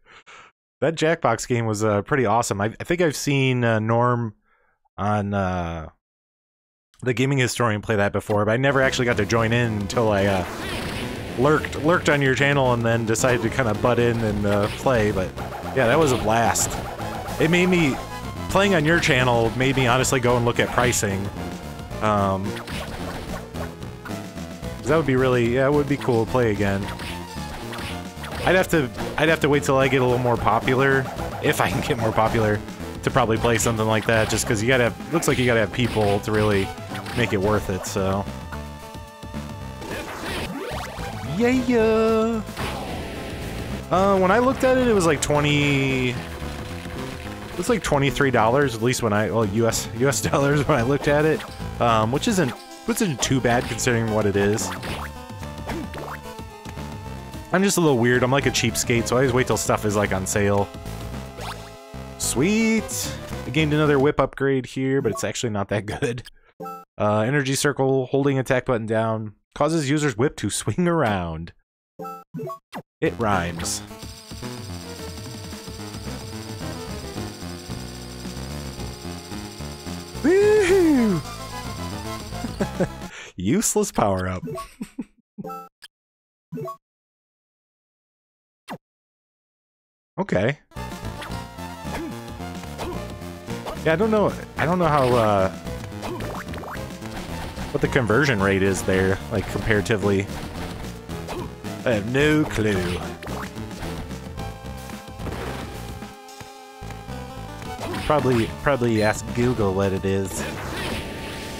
That Jackbox game was pretty awesome. I think I've seen Norm on the Gaming Historian play that before, but I never actually got to join in until I lurked on your channel and then decided to kind of butt in and play. But yeah, that was a blast. It made me... Playing on your channel made me honestly go and look at pricing. That would be really... Yeah, it would be cool to play again. I'd have to wait till I get a little more popular, if I can get more popular, to probably play something like that, just because you gotta have... Looks like you gotta have people to really make it worth it, so... Yeah! When I looked at it, it was like 20... It was like $23, at least when I... Well, US dollars when I looked at it, which isn't too bad considering what it is. I'm just a little weird. I'm like a cheapskate, so I always wait till stuff is like on sale. Sweet! I gained another whip upgrade here, but it's actually not that good. Energy circle, holding attack button down, causes user's whip to swing around. It rhymes. Woohoo! Useless power-up. Okay. Yeah, I don't know how, what the conversion rate is there, like, comparatively. I have no clue. Probably ask Google what it is.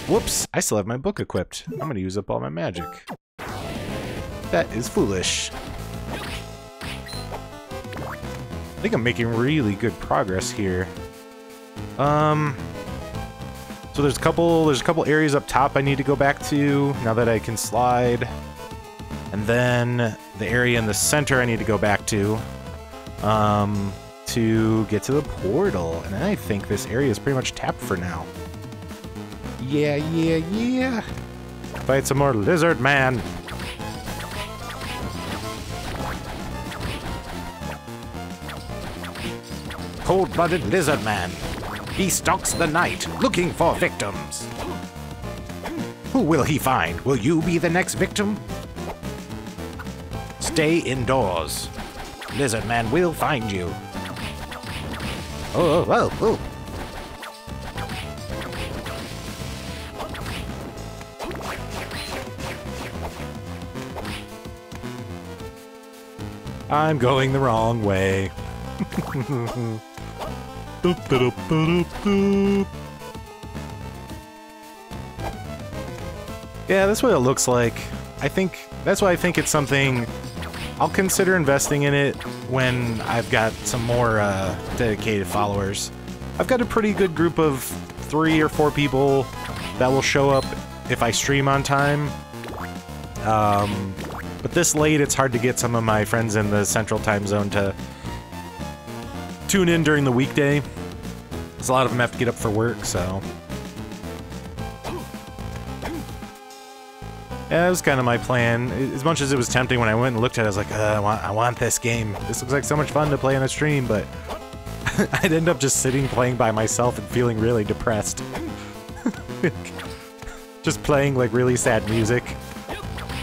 Whoops, I still have my book equipped. I'm gonna use up all my magic. That is foolish. I think I'm making really good progress here. So there's a couple areas up top I need to go back to now that I can slide. And then the area in the center I need to go back to get to the portal. And I think this area is pretty much tapped for now. Yeah. Fight some more lizard man. Cold-blooded lizard man. He stalks the night, looking for victims. Who will he find? Will you be the next victim? Stay indoors. Lizard man will find you. Oh. I'm going the wrong way. Yeah, that's what it looks like. That's why I think it's something I'll consider investing in it when I've got some more dedicated followers. I've got a pretty good group of 3 or 4 people that will show up if I stream on time. But this late, it's hard to get some of my friends in the central time zone to tune in during the weekday. Because a lot of them have to get up for work, so... Yeah, that was kind of my plan. As much as it was tempting when I went and looked at it, I was like, I want this game. This looks like so much fun to play on a stream, but I'd end up just sitting playing by myself and feeling really depressed. Just playing like really sad music.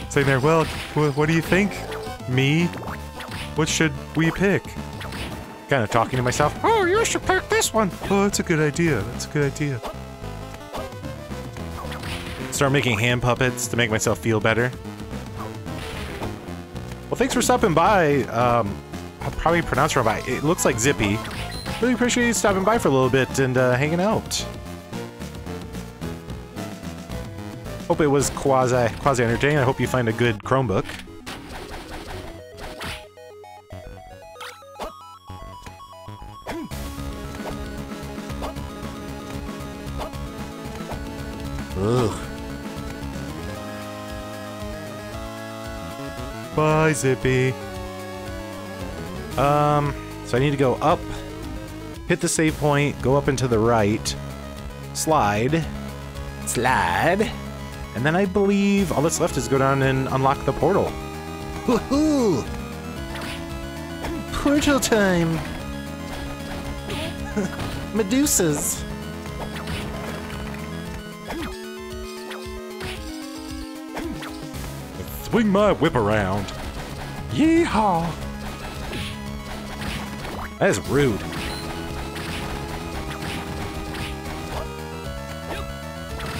Sitting there, well, what do you think? Me? What should we pick? Kind of talking to myself, oh, you should pick this one. Oh, that's a good idea. That's a good idea. Start making hand puppets to make myself feel better. Well, thanks for stopping by. I'll probably pronounce it wrong, but it looks like Zippy. Really appreciate you stopping by for a little bit and hanging out. Hope it was quasi entertaining. I hope you find a good Chromebook. Ugh. Bye, Zippy. So I need to go up, hit the save point, go up and to the right, slide, and then I believe all that's left is go down and unlock the portal. Woohoo! Portal time! Medusas! Swing my whip around. Yeehaw! That is rude.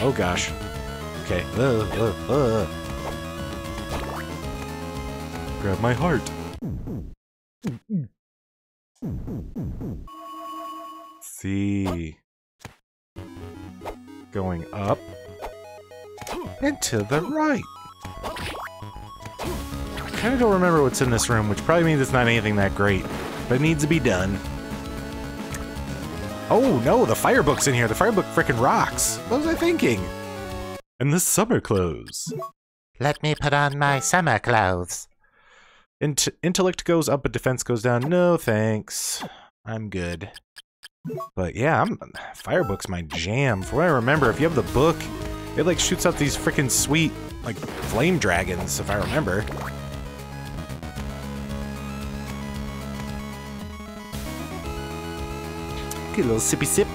Oh gosh. Okay. Grab my heart. See. Going up. And to the right. I kinda don't remember what's in this room, which probably means it's not anything that great. But it needs to be done. Oh no, the firebook's in here. The firebook frickin' rocks. What was I thinking? And the summer clothes. Let me put on my summer clothes. Intellect goes up, but defense goes down. No thanks. I'm good. But yeah, firebook's my jam. From what I remember, if you have the book, it like shoots out these frickin' sweet, like, flame dragons, if I remember. Get a little sippy sip.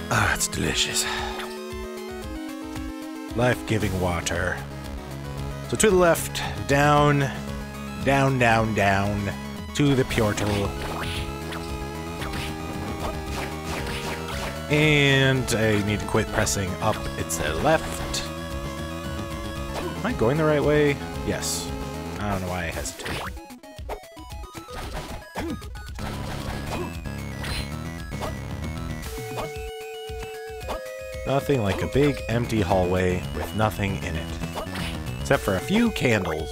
Ah, it's delicious. Life-giving water. So to the left, down, down, down, down, to the portal. And I need to quit pressing up. It's the left. Am I going the right way? Yes. I don't know why I hesitated. Nothing like a big empty hallway with nothing in it. Except for a few candles.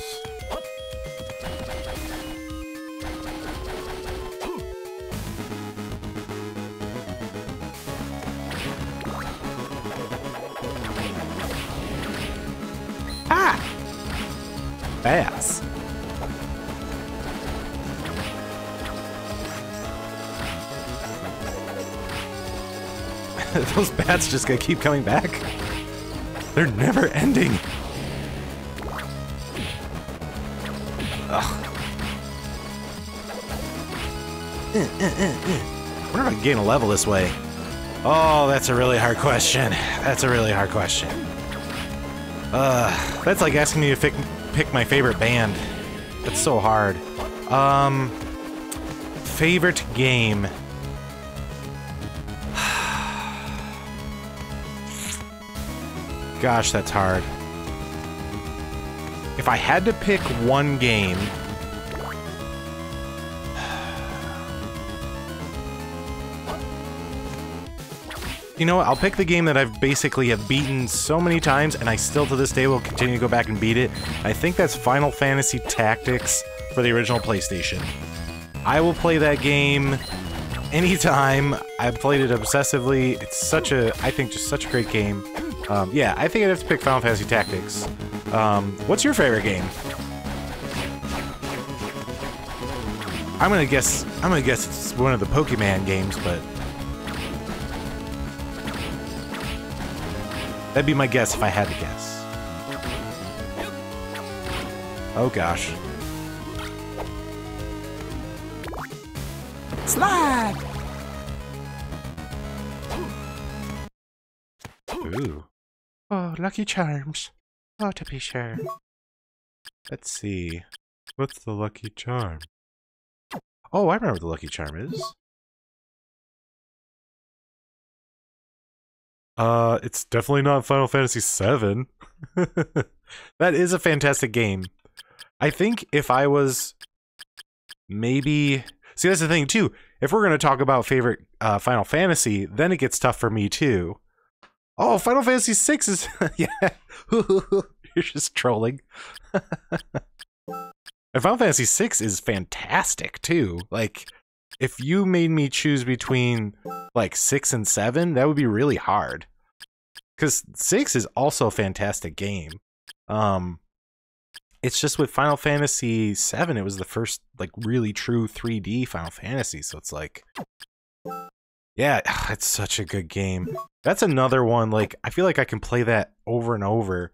Ah! Bass. Those bats just gonna keep coming back. They're never ending. Ugh. I wonder if I can gain a level this way. Oh, that's a really hard question. That's a really hard question. That's like asking me to pick my favorite band. That's so hard. Favorite game. Gosh, that's hard. If I had to pick one game... You know what? I'll pick the game that I've basically have beaten so many times, and I still to this day will continue to go back and beat it. I think that's Final Fantasy Tactics for the original PlayStation. I will play that game anytime. I've played it obsessively. It's such a, I think, just such a great game. Yeah, I think I'd have to pick Final Fantasy Tactics. What's your favorite game? I'm gonna guess it's one of the Pokemon games, but that'd be my guess if I had to guess. Oh gosh. Slide! Ooh. Oh, Lucky Charms. Oh, to be sure. Let's see. What's the lucky charm? Oh, I remember what the Lucky Charm is. It's definitely not Final Fantasy VII. That is a fantastic game. I think if I was maybe... See, that's the thing, too. If we're going to talk about favorite Final Fantasy, then it gets tough for me, too. Oh, Final Fantasy VI is... yeah. You're just trolling. And Final Fantasy VI is fantastic, too. Like, if you made me choose between, like, 6 and 7, that would be really hard. Because 6 is also a fantastic game. It's just with Final Fantasy VII, it was the first, like, really true 3D Final Fantasy, so it's like... Yeah, it's such a good game. That's another one, like, I feel like I can play that over and over.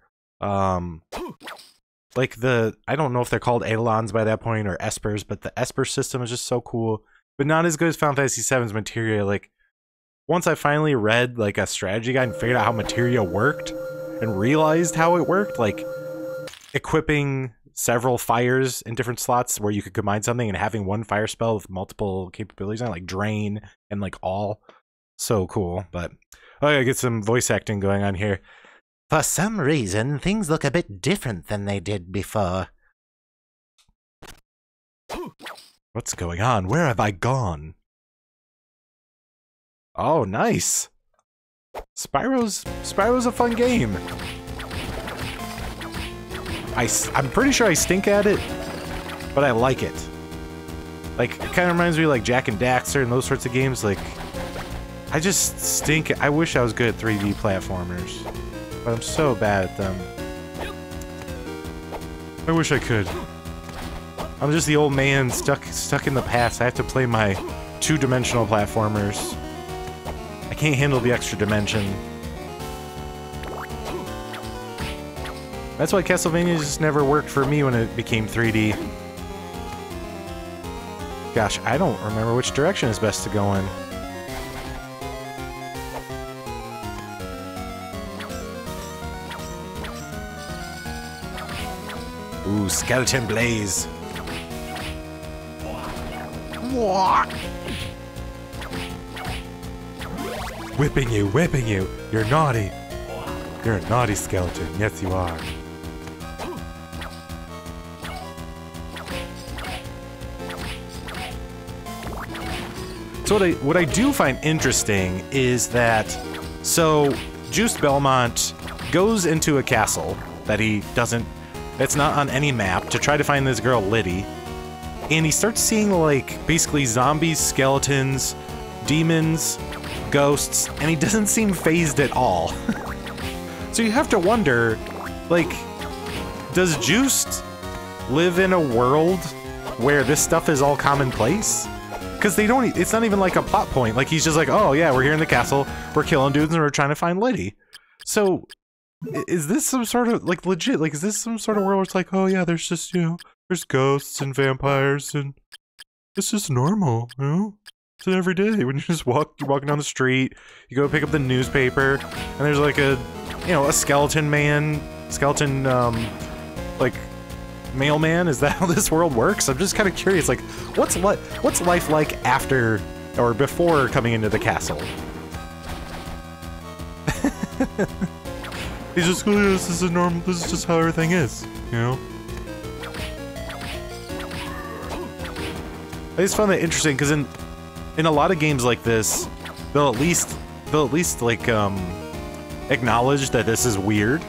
Like I don't know if they're called Eidolons by that point, or Espers, but the Esper system is just so cool. But not as good as Final Fantasy VII's Materia. Like, once I finally read, like, a strategy guide and figured out how Materia worked, and realized how it worked, like, equipping several fires in different slots where you could combine something and having one fire spell with multiple capabilities on it, like Drain and like All. So cool. But I gotta get some voice acting going on here. For some reason, things look a bit different than they did before. What's going on? Where have I gone? Oh, nice. Spyro's a fun game. I'm pretty sure I stink at it, but I like it. Like, it kind of reminds me of like Jak and Daxter and those sorts of games. Like, I just stink. I wish I was good at 3D platformers, but I'm so bad at them. I wish I could. I'm just the old man stuck in the past. I have to play my two-dimensional platformers. I can't handle the extra dimension. That's why Castlevania just never worked for me when it became 3D. Gosh, I don't remember which direction is best to go in. Ooh, skeleton blaze. Whipping you, whipping you. You're naughty. You're a naughty skeleton. Yes, you are. So what I do find interesting is that, so Juiced Belmont goes into a castle that that's not on any map to try to find this girl Liddy, and he starts seeing like basically zombies, skeletons, demons, ghosts, and he doesn't seem phased at all. So you have to wonder, like, does Juiced live in a world where this stuff is all commonplace? Because it's not even like a plot point. Like, he's just like, oh yeah, we're here in the castle, we're killing dudes, and we're trying to find Liddy. So, is this some sort of, like, legit, like, is this some sort of world where it's like, oh yeah, there's just, you know, there's ghosts and vampires, and it's just normal, you know? It's an everyday. When you're walking down the street, you go pick up the newspaper, and there's like a skeleton like, mailman. Is that how this world works? I'm just kind of curious, like, what's life like after or before coming into the castle? He's just, oh, this is just how everything is, you know? I just found that interesting because in a lot of games like this, they'll at least like acknowledge that this is weird,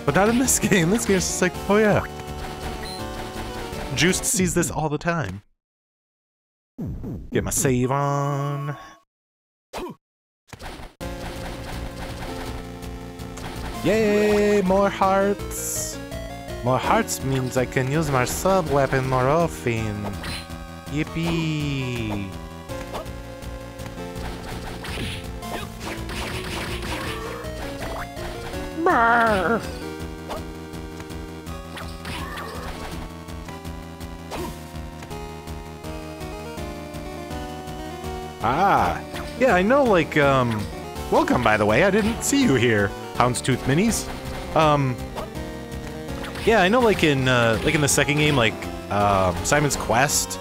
but not in this game. This game's just like, oh yeah. Juiced sees this all the time. Get my save on. Yay, more hearts. More hearts means I can use my sub-weapon more often. Yippee. Brr. Ah, yeah, I know, like, welcome, by the way, I didn't see you here, Houndstooth Minis. Yeah, I know, like in the second game, like, Simon's Quest,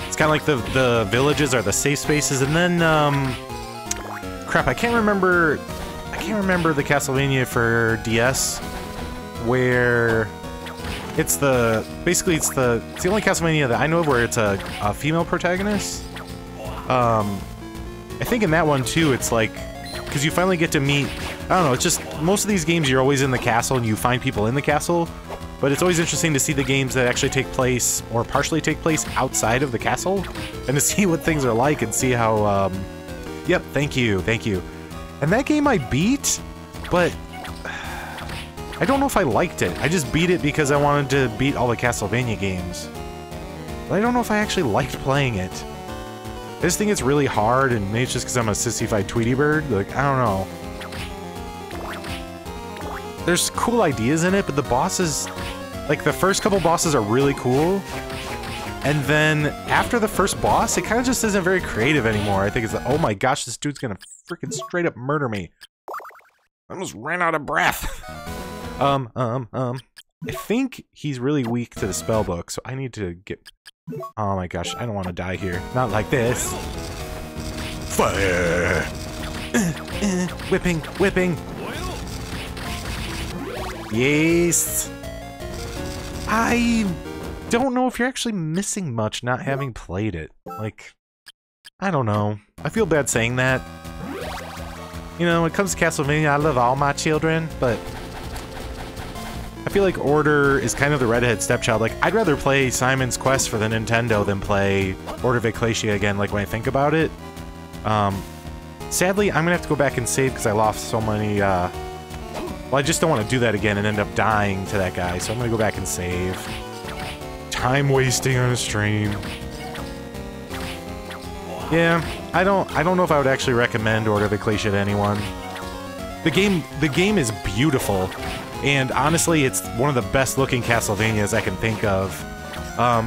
it's kind of like the villages are the safe spaces, and then, crap, I can't remember the Castlevania for DS, where it's the only Castlevania that I know of where it's a female protagonist. I think in that one too, it's like, because you finally get to meet, I don't know, it's just, most of these games you're always in the castle and you find people in the castle, but it's always interesting to see the games that actually take place, or partially take place, outside of the castle, and to see what things are like and see how, yep, thank you. And that game I beat, but I don't know if I liked it. I just beat it because I wanted to beat all the Castlevania games. But I don't know if I actually liked playing it. I just think it's really hard, and maybe it's just because I'm a sissified Tweety Bird. Like, I don't know. There's cool ideas in it, but the bosses, like, the first couple bosses are really cool. And then, after the first boss, it kind of just isn't very creative anymore. I think it's like, oh my gosh, this dude's gonna freaking straight up murder me. I almost ran out of breath. I think he's really weak to the spell book, so I need to get... Oh my gosh, I don't want to die here. Not like this. Fire! Whipping! Yes! I don't know if you're actually missing much not having played it. Like, I don't know. I feel bad saying that. You know, when it comes to Castlevania, I love all my children, but I feel like Order is kind of the redhead stepchild. Like, I'd rather play Simon's Quest for the Nintendo than play Order of Ecclesia again, like, when I think about it. Sadly, I'm gonna have to go back and save because I lost so many, well, I just don't want to do that again and end up dying to that guy, so I'm gonna go back and save. Time wasting on a stream. Yeah, I don't know if I would actually recommend Order of Ecclesia to anyone. The game is beautiful. And honestly, it's one of the best looking Castlevanias I can think of.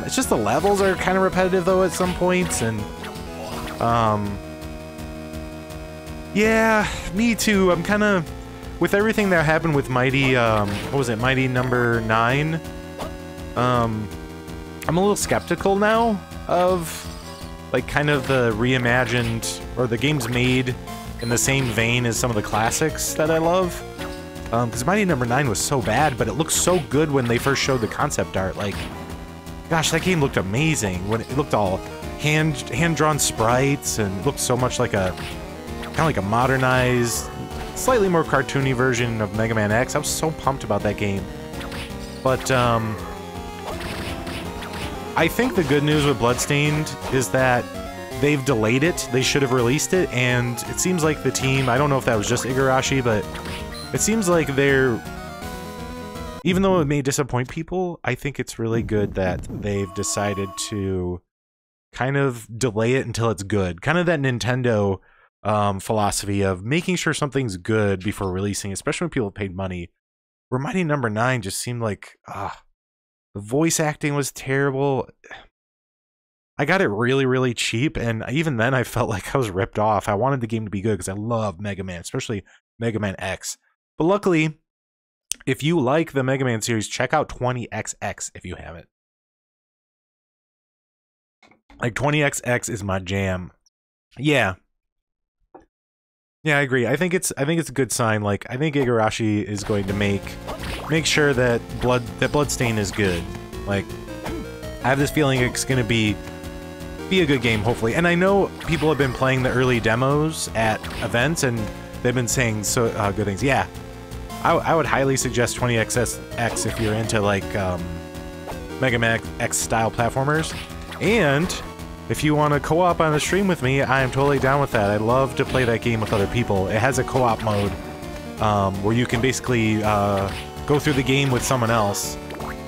It's just the levels are kind of repetitive though at some points, and yeah, me too. I'm kind of, with everything that happened with Mighty, what was it, Mighty number 9? I'm a little skeptical now of, like, kind of the reimagined, or the games made in the same vein as some of the classics that I love. Because Mighty No. 9 was so bad, but it looked so good when they first showed the concept art. Like, gosh, that game looked amazing. When it looked all hand-drawn sprites and looked so much like a, kind of like a modernized, slightly more cartoony version of Mega Man X. I was so pumped about that game. But, I think the good news with Bloodstained is that they've delayed it. They should have released it, and it seems like the team, I don't know if that was just Igarashi, but it seems like they're, even though it may disappoint people, I think it's really good that they've decided to kind of delay it until it's good. Kind of that Nintendo philosophy of making sure something's good before releasing, especially when people have paid money. Where Mighty No. 9 just seemed like, the voice acting was terrible. I got it really, really cheap, and even then I felt like I was ripped off. I wanted the game to be good because I love Mega Man, especially Mega Man X. But luckily, if you like the Mega Man series, check out 20XX if you haven't. Like, 20XX is my jam. Yeah. Yeah, I agree. I think it's a good sign. Like, I think Igarashi is going to make sure that Bloodstain is good. Like, I have this feeling it's going to be a good game, hopefully. And I know people have been playing the early demos at events, and they've been saying so good things. Yeah, I would highly suggest 20XX if you're into, like, Mega Man X style platformers. And if you want to co-op on the stream with me, I am totally down with that. I love to play that game with other people. It has a co-op mode where you can basically go through the game with someone else.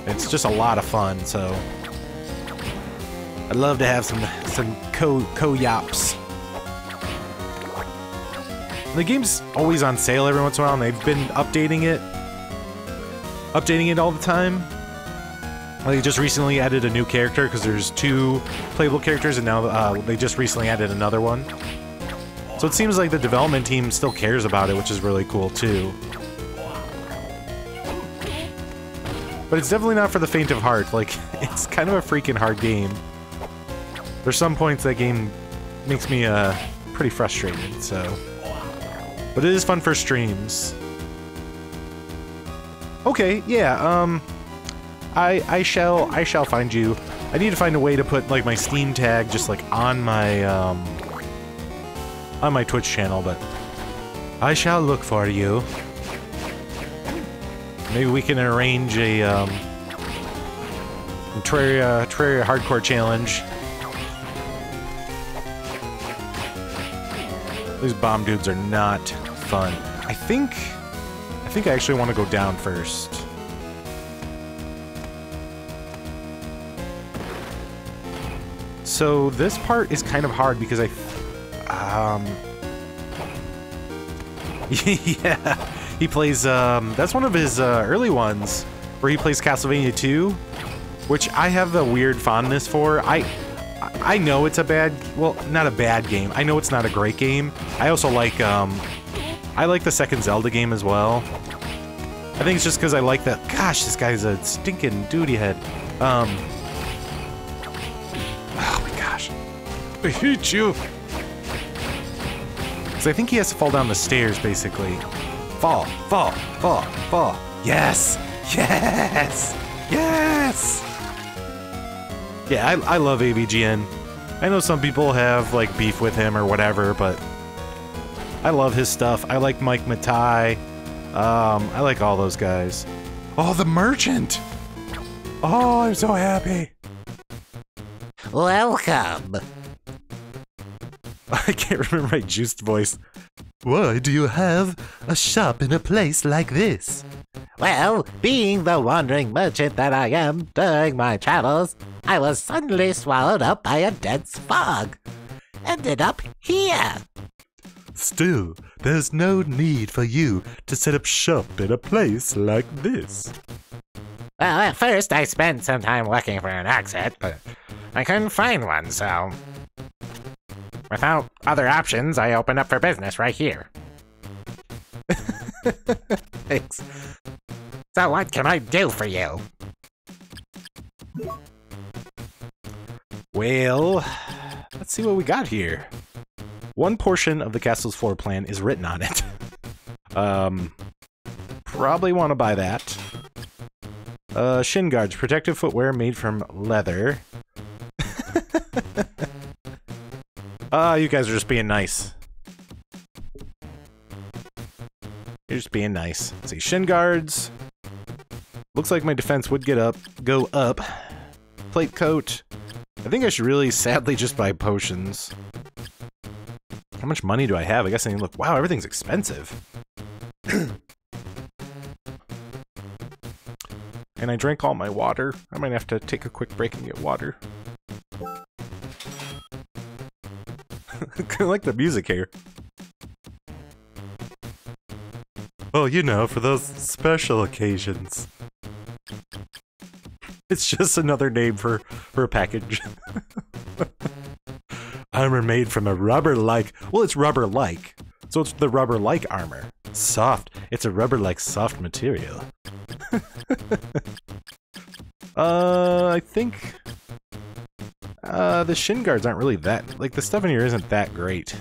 It's just a lot of fun, so I'd love to have some co-yops. The game's always on sale every once in a while, and they've been updating it all the time. They just recently added a new character because there's 2 playable characters, and now they just recently added another one. So it seems like the development team still cares about it, which is really cool too. But it's definitely not for the faint of heart. Like, it's kind of a freaking hard game. There's some points that game makes me pretty frustrated, so. But it is fun for streams. Okay, yeah, I shall find you. I need to find a way to put, like, my Steam tag just, like, on my Twitch channel, but I shall look for you. Maybe we can arrange a Terraria hardcore challenge. These bomb dudes are not fun. I think I actually want to go down first. So this part is kind of hard because yeah, he plays, that's one of his early ones, where he plays Castlevania 2, which I have a weird fondness for. I know it's a bad, well, not a bad game. I know it's not a great game. I also like, I like the second Zelda game as well. I think it's just because I like that, gosh, this guy's a stinking duty head. Oh my gosh. I hate you. Because I think he has to fall down the stairs, basically. Fall, fall, fall, fall. Yes! Yes! Yes! Yeah, I love AVGN. I know some people have, like, beef with him or whatever, but I love his stuff. I like Mike Matai. I like all those guys. Oh, the merchant! Oh, I'm so happy. Welcome. I can't remember my juiced voice. Why do you have a shop in a place like this? Well, being the wandering merchant that I am during my travels, I was suddenly swallowed up by a dense fog. Ended up here. Still, there's no need for you to set up shop in a place like this. Well, at first I spent some time looking for an exit, but I couldn't find one, so without other options, I opened up for business right here. Thanks. So what can I do for you? Well, let's see what we got here. One portion of the castle's floor plan is written on it. Probably want to buy that. Shin guards, protective footwear made from leather. You guys are just being nice. You're just being nice. Let's see, shin guards. Looks like my defense would go up. Plate coat. I think I should really, sadly, just buy potions. How much money do I have? I guess I need to look. Wow, everything's expensive. And I drank all my water. I might have to take a quick break and get water. I like the music here. Oh, you know, for those special occasions. It's just another name for a package. Armor made from a rubber-like... Well, it's rubber-like. So it's the rubber-like armor. Soft. It's a rubber-like soft material. I think... the shin guards aren't really that... Like, the stuff in here isn't that great.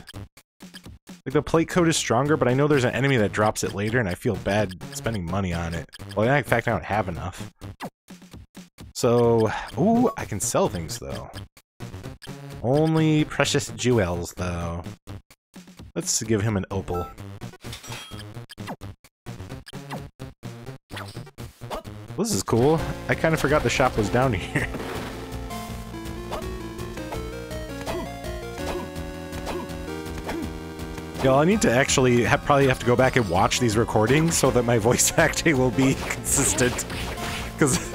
Like, the plate coat is stronger, but I know there's an enemy that drops it later, and I feel bad spending money on it. Well, in fact, I don't have enough. So... Ooh, I can sell things, though. Only precious jewels, though. Let's give him an opal. Well, this is cool. I kind of forgot the shop was down here. Yo, I need to actually probably have to go back and watch these recordings so that my voice acting will be consistent. Because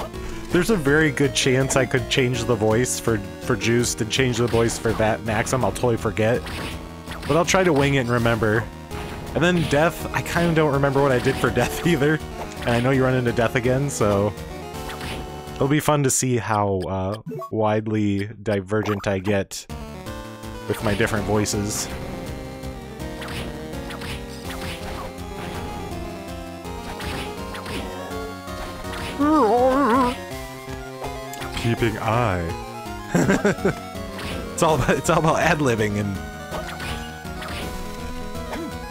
there's a very good chance I could change the voice for Juiced and change the voice for that Maxim. I'll totally forget. But I'll try to wing it and remember. And then Death, I kind of don't remember what I did for Death either. And I know you run into Death again, so... It'll be fun to see how widely divergent I get with my different voices. Keeping eye. It's all about ad-libbing, and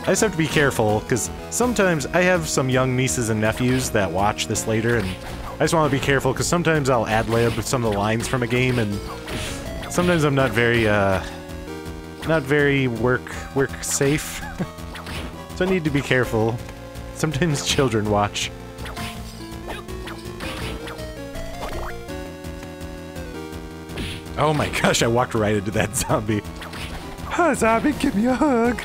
I just have to be careful because sometimes I have some young nieces and nephews that watch this later, and I just want to be careful because sometimes I'll ad-lib some of the lines from a game, and sometimes I'm not very work safe. So I need to be careful. Sometimes children watch. Oh my gosh, I walked right into that zombie. Hi, zombie, give me a hug.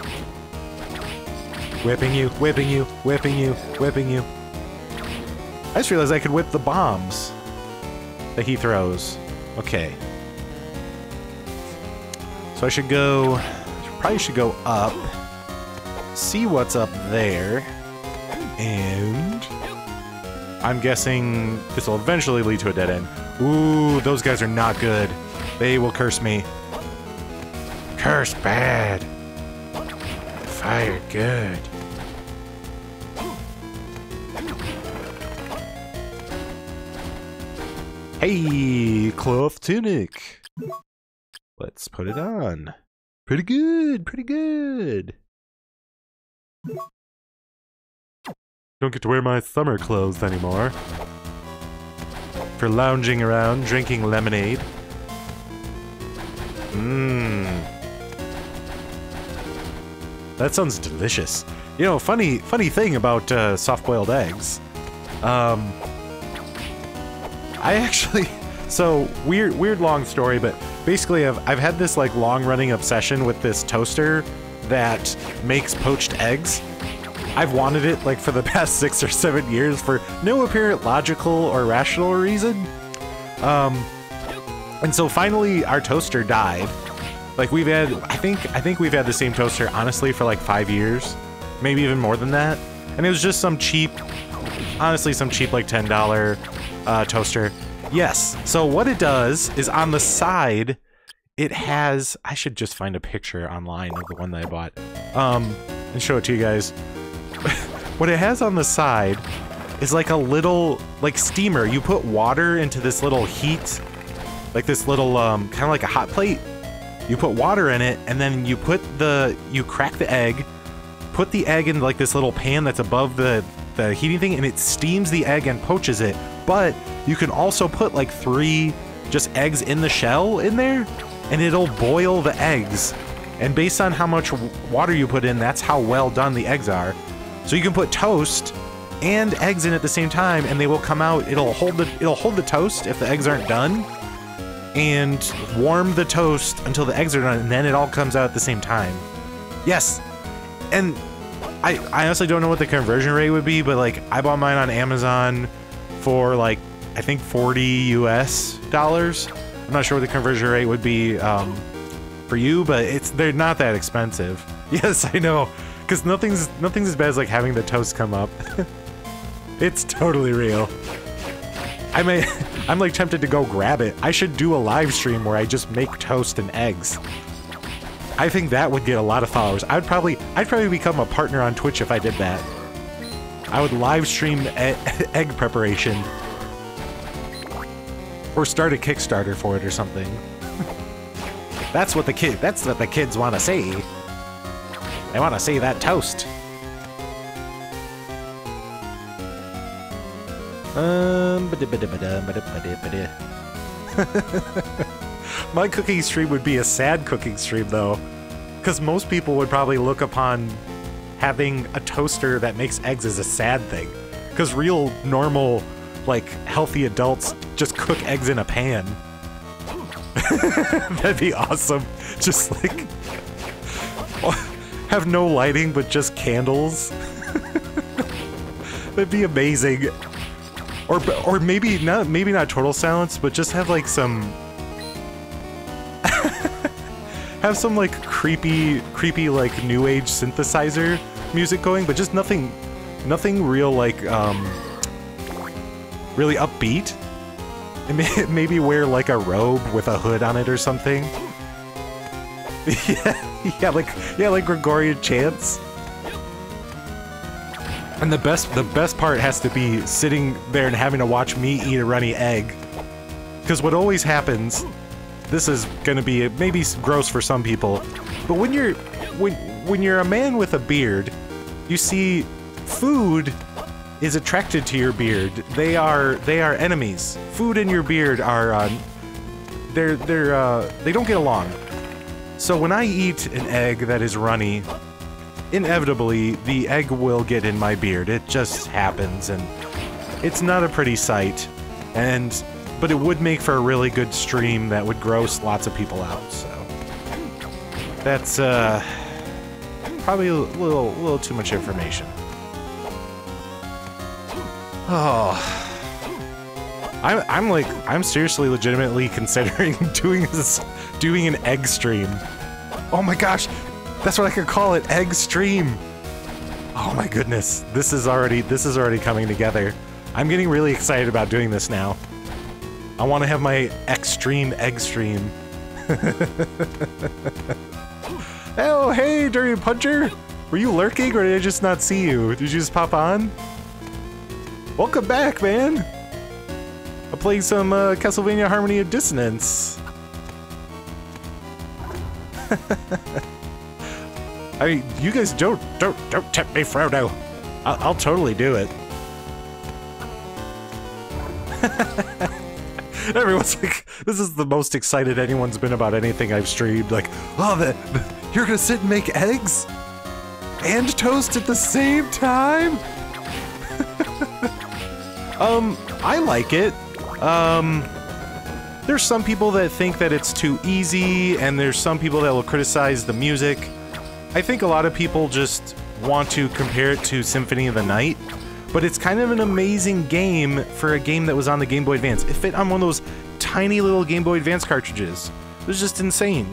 Whipping you, whipping you, whipping you, whipping you. I just realized I could whip the bombs that he throws. Okay. So I should go... Probably should go up. See what's up there. And... I'm guessing this will eventually lead to a dead end. Ooh, those guys are not good. They will curse me. Curse bad. Fire good. Hey, cloth tunic. Let's put it on. Pretty good, pretty good. Don't get to wear my summer clothes anymore. For lounging around, drinking lemonade. Mmm. That sounds delicious. You know, funny thing about soft-boiled eggs. I actually... So, weird long story, but basically I've had this, like, long-running obsession with this toaster that makes poached eggs. I've wanted it, like, for the past 6 or 7 years for no apparent logical or rational reason. And so finally our toaster died. Like, we've had, I think we've had the same toaster, honestly, for like 5 years. Maybe even more than that. And it was just some cheap, honestly, some cheap, like, $10 toaster. Yes, so what it does is on the side, it has, I should just find a picture online of the one that I bought, and show it to you guys. What it has on the side is like a little, like, steamer. You put water into this little heat like this little, kind of like a hot plate. You put water in it, and then you crack the egg, put the egg in like this little pan that's above the heating thing, and it steams the egg and poaches it. But you can also put like 3 just eggs in the shell in there, and it'll boil the eggs. And based on how much water you put in, that's how well done the eggs are. So you can put toast and eggs in at the same time, and they will come out. It'll hold the toast if the eggs aren't done, and warm the toast until the eggs are done, and then it all comes out at the same time. Yes, and I honestly don't know what the conversion rate would be, but like I bought mine on Amazon for like I think $40 US. I'm not sure what the conversion rate would be for you, but they're not that expensive. Yes, I know, because nothing's as bad as like having the toast come up. It's totally real. I'm like tempted to go grab it. I should do a live stream where I just make toast and eggs. I think that would get a lot of followers. I'd probably become a partner on Twitch if I did that. I would live stream egg preparation. Or start a Kickstarter for it or something. That's what the kids want to see. They want to see that toast. My cooking stream would be a sad cooking stream though, because most people would probably look upon having a toaster that makes eggs as a sad thing, because real normal like healthy adults just cook eggs in a pan. That'd be awesome. Just like have no lighting but just candles. That'd be amazing. Or maybe not total silence, but just have like some have some like creepy like new age synthesizer music going, but just nothing real like really upbeat. And maybe wear like a robe with a hood on it or something. yeah, like Gregorian chants. And the best part has to be sitting there and having to watch me eat a runny egg. Because what always happens, this is gonna be maybe gross for some people, but when you're a man with a beard, you see food is attracted to your beard. They are enemies. Food and your beard are they don't get along. So when I eat an egg that is runny, inevitably the egg will get in my beard. It just happens, and it's not a pretty sight. But it would make for a really good stream that would gross lots of people out. So that's probably a little too much information. Oh, I'm seriously legitimately considering doing an egg stream. Oh my gosh, that's what I could call it, egg stream. Oh my goodness, this is already coming together. I'm getting really excited about doing this now. I want to have my extreme egg stream. Oh, hey, Durian Puncher! Were you lurking or did I just not see you? Did you just pop on? Welcome back, man! I'm playing some Castlevania Harmony of Dissonance. I mean, you guys don't tempt me, Frodo. I'll totally do it. Everyone's like, this is the most excited anyone's been about anything I've streamed. Like, oh, you're gonna sit and make eggs and toast at the same time? I like it. There's some people that think that it's too easy, and there's some people that will criticize the music. I think a lot of people just want to compare it to Symphony of the Night, but it's kind of an amazing game for a game that was on the Game Boy Advance. It fit on one of those tiny little Game Boy Advance cartridges. It was just insane.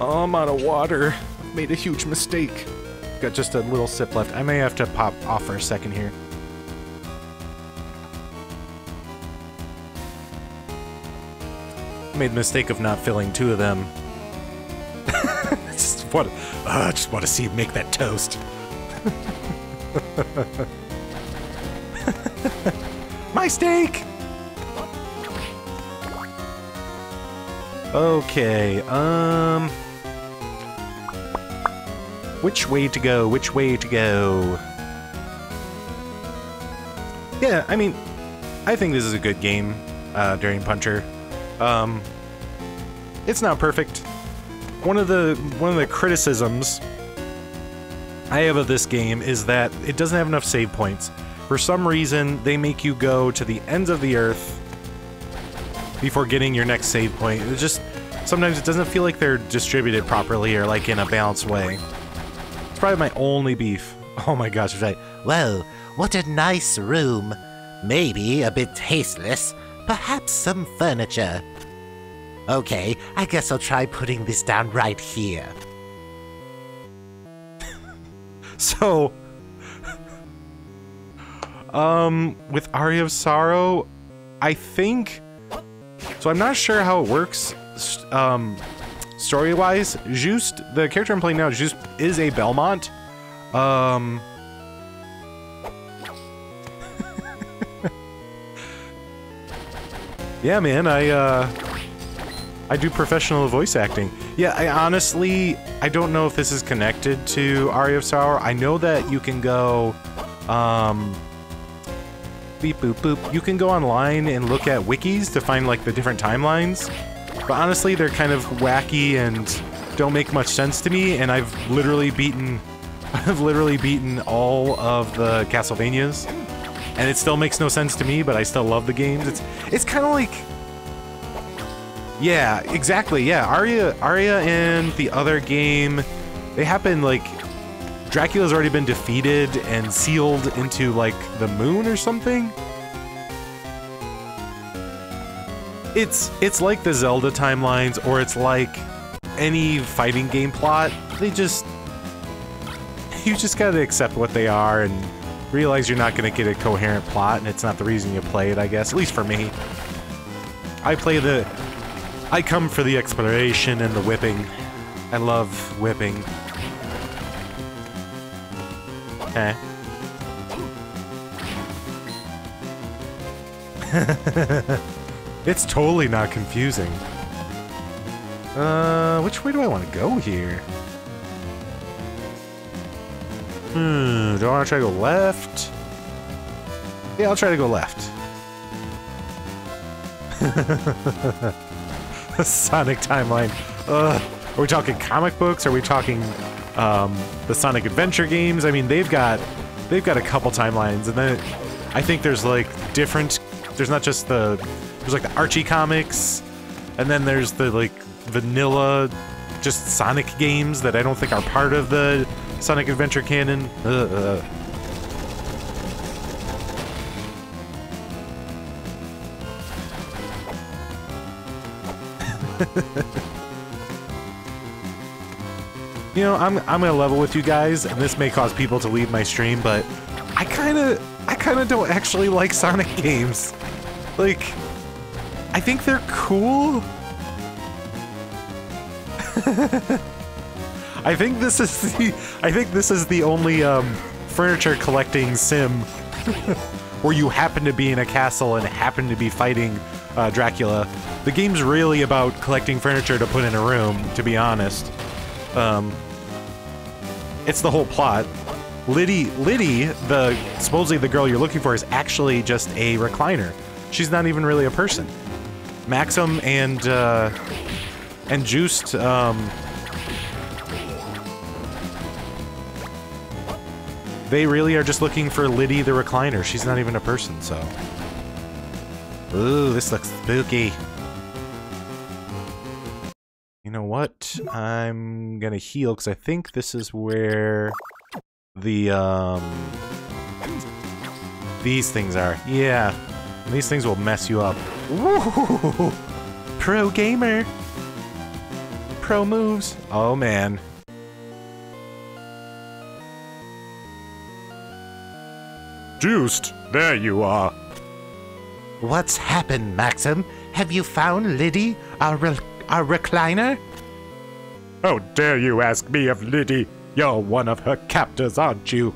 Oh, I'm out of water. I've made a huge mistake. Got just a little sip left. I may have to pop off for a second here. Made the mistake of not filling 2 of them. I just want to see you make that toast. My steak! Okay, which way to go? Which way to go? Yeah, I mean, I think this is a good game, during Puncher. It's not perfect. One of the criticisms I have of this game is that it doesn't have enough save points. For some reason, they make you go to the ends of the earth before getting your next save point. It just, sometimes it doesn't feel like they're distributed properly or like in a balanced way. It's probably my only beef. Oh my gosh, right. Well, what a nice room. Maybe a bit tasteless. Perhaps some furniture. Okay, I guess I'll try putting this down right here. So, with Aria of Sorrow, I think, so I'm not sure how it works, story-wise. Just, the character I'm playing now, Just, is a Belmont. Yeah, man, I do professional voice acting. Yeah, I honestly don't know if this is connected to Aria of Sorrow. I know that you can go, beep boop boop. You can go online and look at wikis to find like the different timelines. But honestly, they're kind of wacky and don't make much sense to me. And I've literally beaten all of the Castlevanias, and it still makes no sense to me. But I still love the games. It's kind of like. Yeah, exactly, yeah. Aria and the other game, they happen, like, Dracula's already been defeated and sealed into, like, the moon or something? It's like the Zelda timelines, or it's like any fighting game plot. You just gotta accept what they are and realize you're not gonna get a coherent plot, and it's not the reason you play it, I guess. At least for me. I come for the exploration and the whipping. I love whipping. Okay. It's totally not confusing. Which way do I want to go here? Do I want to try to go left? Yeah, I'll try to go left. Sonic timeline. Are we talking comic books? Are we talking the Sonic Adventure games? I mean, they've got a couple timelines, and then I think there's like different. There's not just there's like the Archie comics, and then there's the like vanilla, just Sonic games that I don't think are part of the Sonic Adventure canon. You know, I'm gonna level with you guys, and this may cause people to leave my stream, but I kinda don't actually like Sonic games. Like, I think they're cool. I think this is the only furniture collecting sim where you happen to be in a castle and happen to be fighting Dracula. The game's really about collecting furniture to put in a room, to be honest. It's the whole plot. Liddy, supposedly the girl you're looking for, is actually just a recliner. She's not even really a person. Maxim and Juiced, they really are just looking for Liddy the recliner. She's not even a person, so. Ooh, this looks spooky. You know what? I'm gonna heal, because I think this is where the, these things are. Yeah. And these things will mess you up. Woo! Pro gamer! Pro moves. Oh, man. Juiced, there you are. What's happened, Maxim? Have you found Liddy, our recliner? How dare you ask me of Liddy? You're one of her captors, aren't you?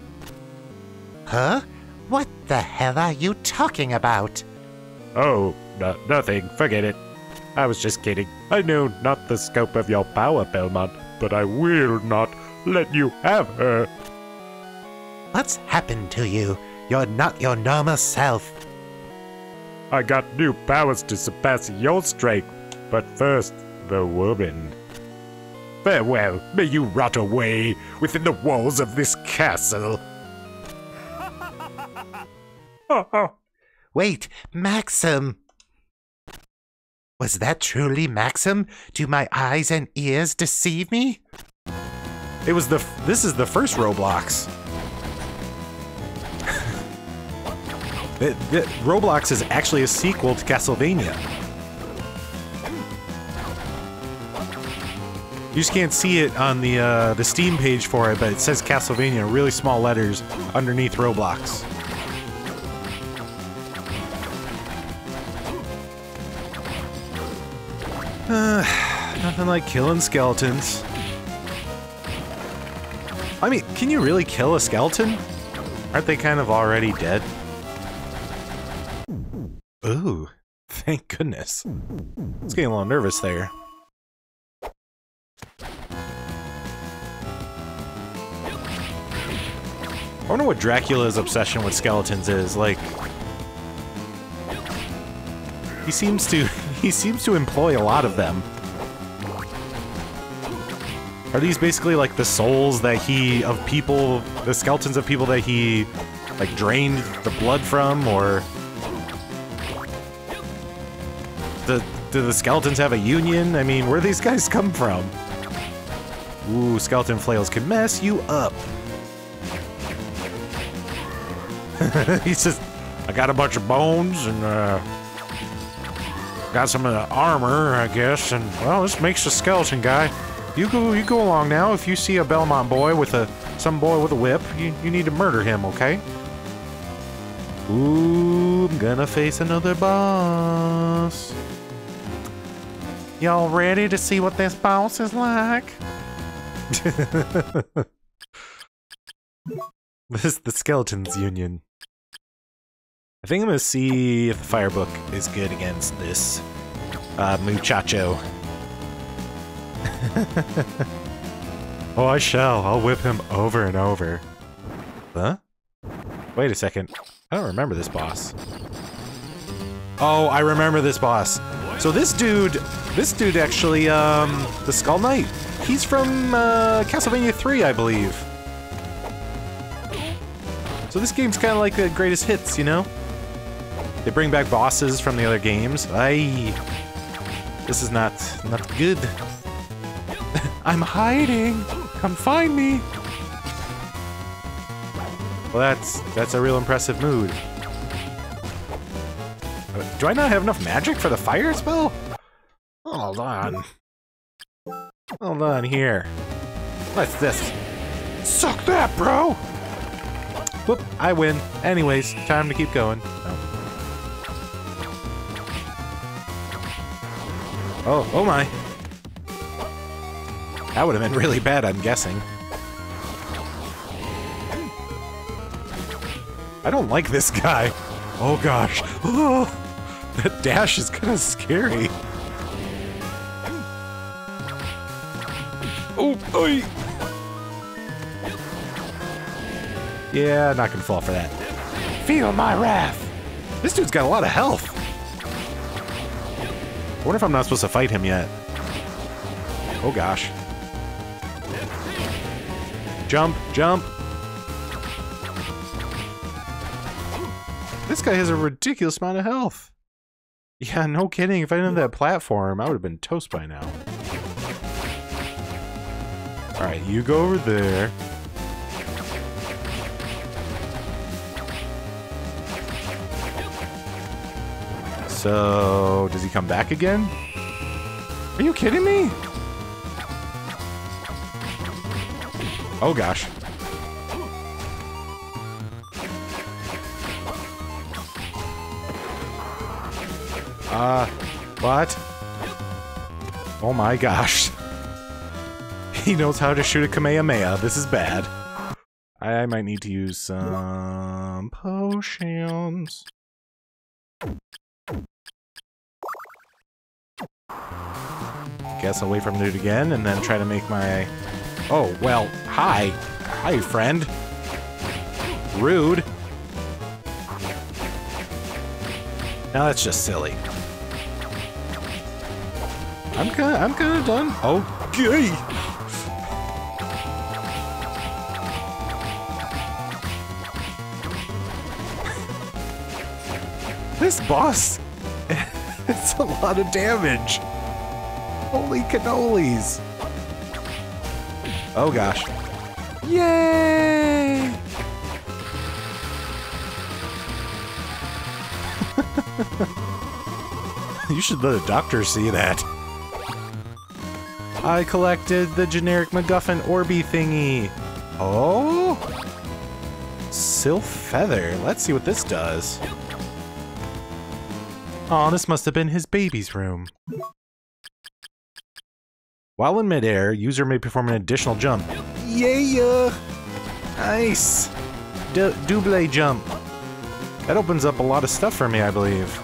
Huh? What the hell are you talking about? Oh, nothing. Forget it. I was just kidding. I know not the scope of your power, Belmont, but I will not let you have her. What's happened to you? You're not your normal self. I got new powers to surpass your strength, but first, the woman. Farewell, may you rot away within the walls of this castle. Wait, Maxim! Was that truly Maxim? Do my eyes and ears deceive me? It was this is the first Roblox. Roblox is actually a sequel to Castlevania. You just can't see it on the Steam page for it, but it says Castlevania in really small letters underneath Roblox. Nothing like killing skeletons. I mean, can you really kill a skeleton? Aren't they kind of already dead? Ooh, thank goodness. I was getting a little nervous there. I wonder what Dracula's obsession with skeletons is. Like, he seems to employ a lot of them. Are these basically like the souls that the skeletons of people that he like drained the blood from, or do the skeletons have a union? I mean, where do these guys come from? Ooh, skeleton flails can mess you up. He's just, I got a bunch of bones and got some of the armor, I guess, and well, this makes a skeleton guy. You go along now. If you see a Belmont boy with some boy with a whip, you need to murder him, okay? Ooh, I'm gonna face another boss. Y'all ready to see what this boss is like? This is the Skeletons Union. I think I'm gonna see if the Firebook is good against this muchacho. Oh, I shall. I'll whip him over and over. Huh? Wait a second. I don't remember this boss. Oh, I remember this boss. So this dude actually, the Skull Knight, he's from Castlevania 3, I believe. So this game's kind of like the greatest hits, you know? They bring back bosses from the other games. Aye. This is not good. I'm hiding! Come find me! Well, that's a real impressive mood. Do I not have enough magic for the fire spell? Hold on. Hold on here. What's this? Suck that, bro! Whoop, I win. Anyways, time to keep going. Oh my. That would have been really bad, I'm guessing. I don't like this guy. Oh gosh. Oh, that dash is kind of scary. Oh, oi. Yeah, not gonna fall for that. Feel my wrath. This dude's got a lot of health. I wonder if I'm not supposed to fight him yet. Oh gosh. Jump, jump. This guy has a ridiculous amount of health. Yeah, no kidding. If I didn't have that platform, I would have been toast by now. Alright, you go over there. So, does he come back again? Are you kidding me? Oh gosh. What? Oh my gosh. He knows how to shoot a Kamehameha. This is bad. I might need to use some potions. Guess I'll wait for him to do it again and then try to make my... Oh, well, hi. Hi, friend. Rude. Now that's just silly. I'm kinda done. Okay. This boss, it's a lot of damage. Holy cannolis. Oh gosh. Yay! You should let a doctor see that. I collected the generic MacGuffin Orby thingy. Oh! Sylph Feather. Let's see what this does. Aw, this must have been his baby's room. While in midair, user may perform an additional jump. Yeah! Nice! Double jump. That opens up a lot of stuff for me, I believe.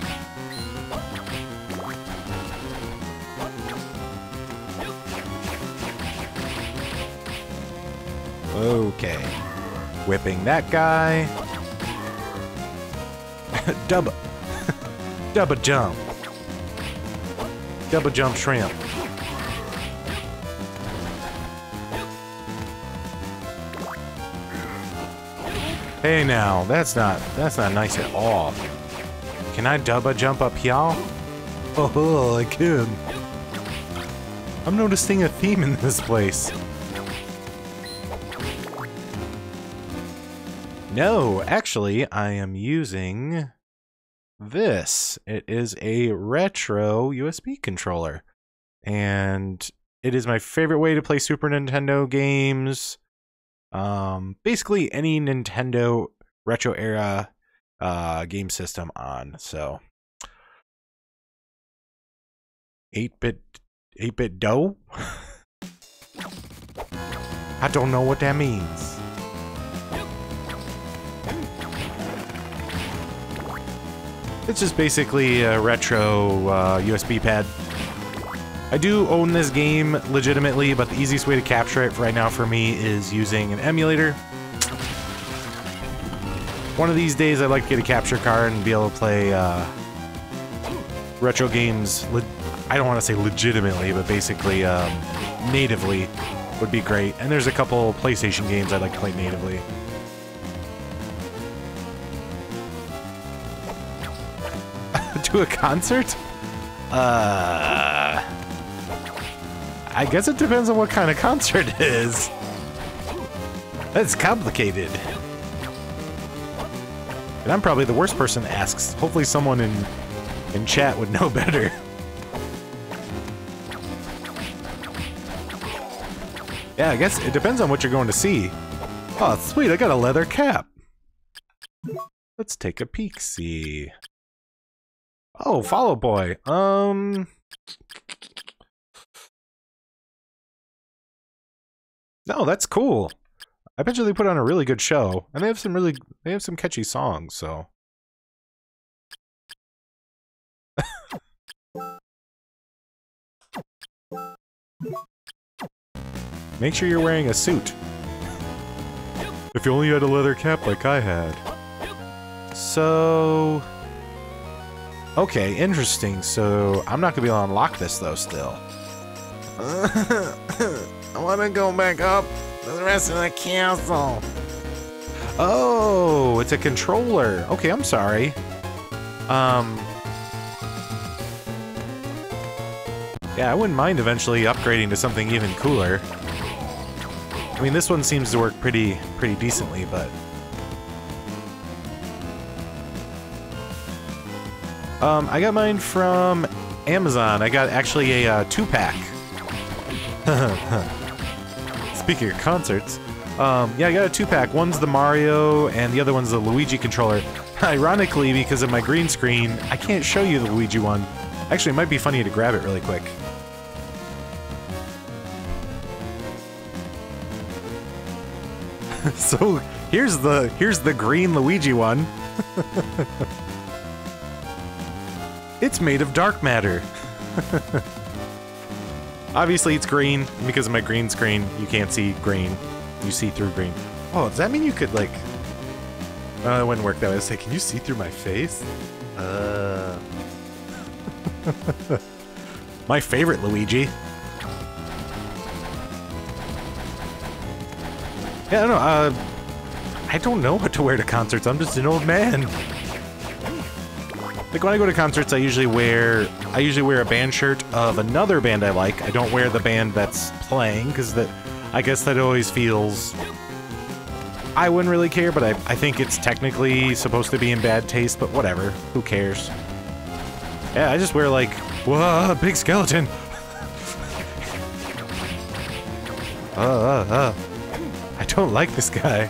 Okay. Whipping that guy. Double jump. Double jump shrimp. Hey now, that's not nice at all. Can I double jump up here? Oh, I can. I'm noticing a theme in this place. No, actually, I am using this. It is a retro USB controller. And it is my favorite way to play Super Nintendo games. Basically any Nintendo retro era game system on, so 8-bit dough? I don't know what that means. It's just basically a retro USB pad. I do own this game legitimately, but the easiest way to capture it right now for me is using an emulator. One of these days I'd like to get a capture card and be able to play retro games, I don't want to say legitimately, but basically natively would be great. And there's a couple PlayStation games I'd like to play natively. To a concert? I guess it depends on what kind of concert it is. That's complicated. And I'm probably the worst person to ask. Hopefully someone in chat would know better. Yeah, I guess it depends on what you're going to see. Oh, sweet, I got a leather cap. Let's take a peek-see. Oh, Follow Boy. No, that's cool. I bet you they put on a really good show, and they have some catchy songs, so. Make sure you're wearing a suit. If you only had a leather cap like I had. So... Okay, interesting. So, I'm not gonna be able to unlock this, though, still. I wanna go back up to the rest of the castle. Oh, it's a controller. Okay, I'm sorry. Yeah, I wouldn't mind eventually upgrading to something even cooler. I mean, this one seems to work pretty decently, but... I got mine from Amazon. I got actually a 2-pack. Speaking of concerts, yeah, I got a 2-pack. One's the Mario, and the other one's the Luigi controller. Ironically, because of my green screen, I can't show you the Luigi one. Actually, it might be funny to grab it really quick. So, here's the green Luigi one. It's made of dark matter. Obviously, it's green. Because of my green screen, you can't see green. You see through green. Oh, does that mean you could, like... it wouldn't work that way. I was like, can you see through my face? My favorite Luigi. Yeah, I don't know. I don't know what to wear to concerts. I'm just an old man. Like when I go to concerts, I usually wear a band shirt of another band I like. I don't wear the band that's playing because I guess that always feels. I wouldn't really care, but I think it's technically supposed to be in bad taste. But whatever, who cares? Yeah, I just wear like, whoa, big skeleton. I don't like this guy.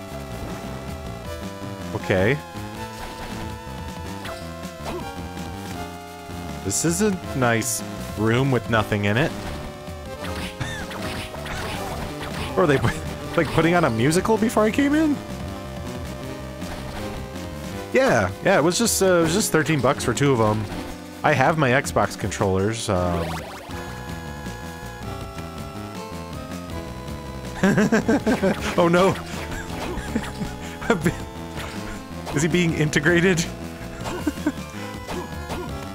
Okay. This is a nice room with nothing in it. Or are they like putting on a musical before I came in? Yeah, it was just $13 for 2 of them. I have my Xbox controllers. Oh no! Is he being integrated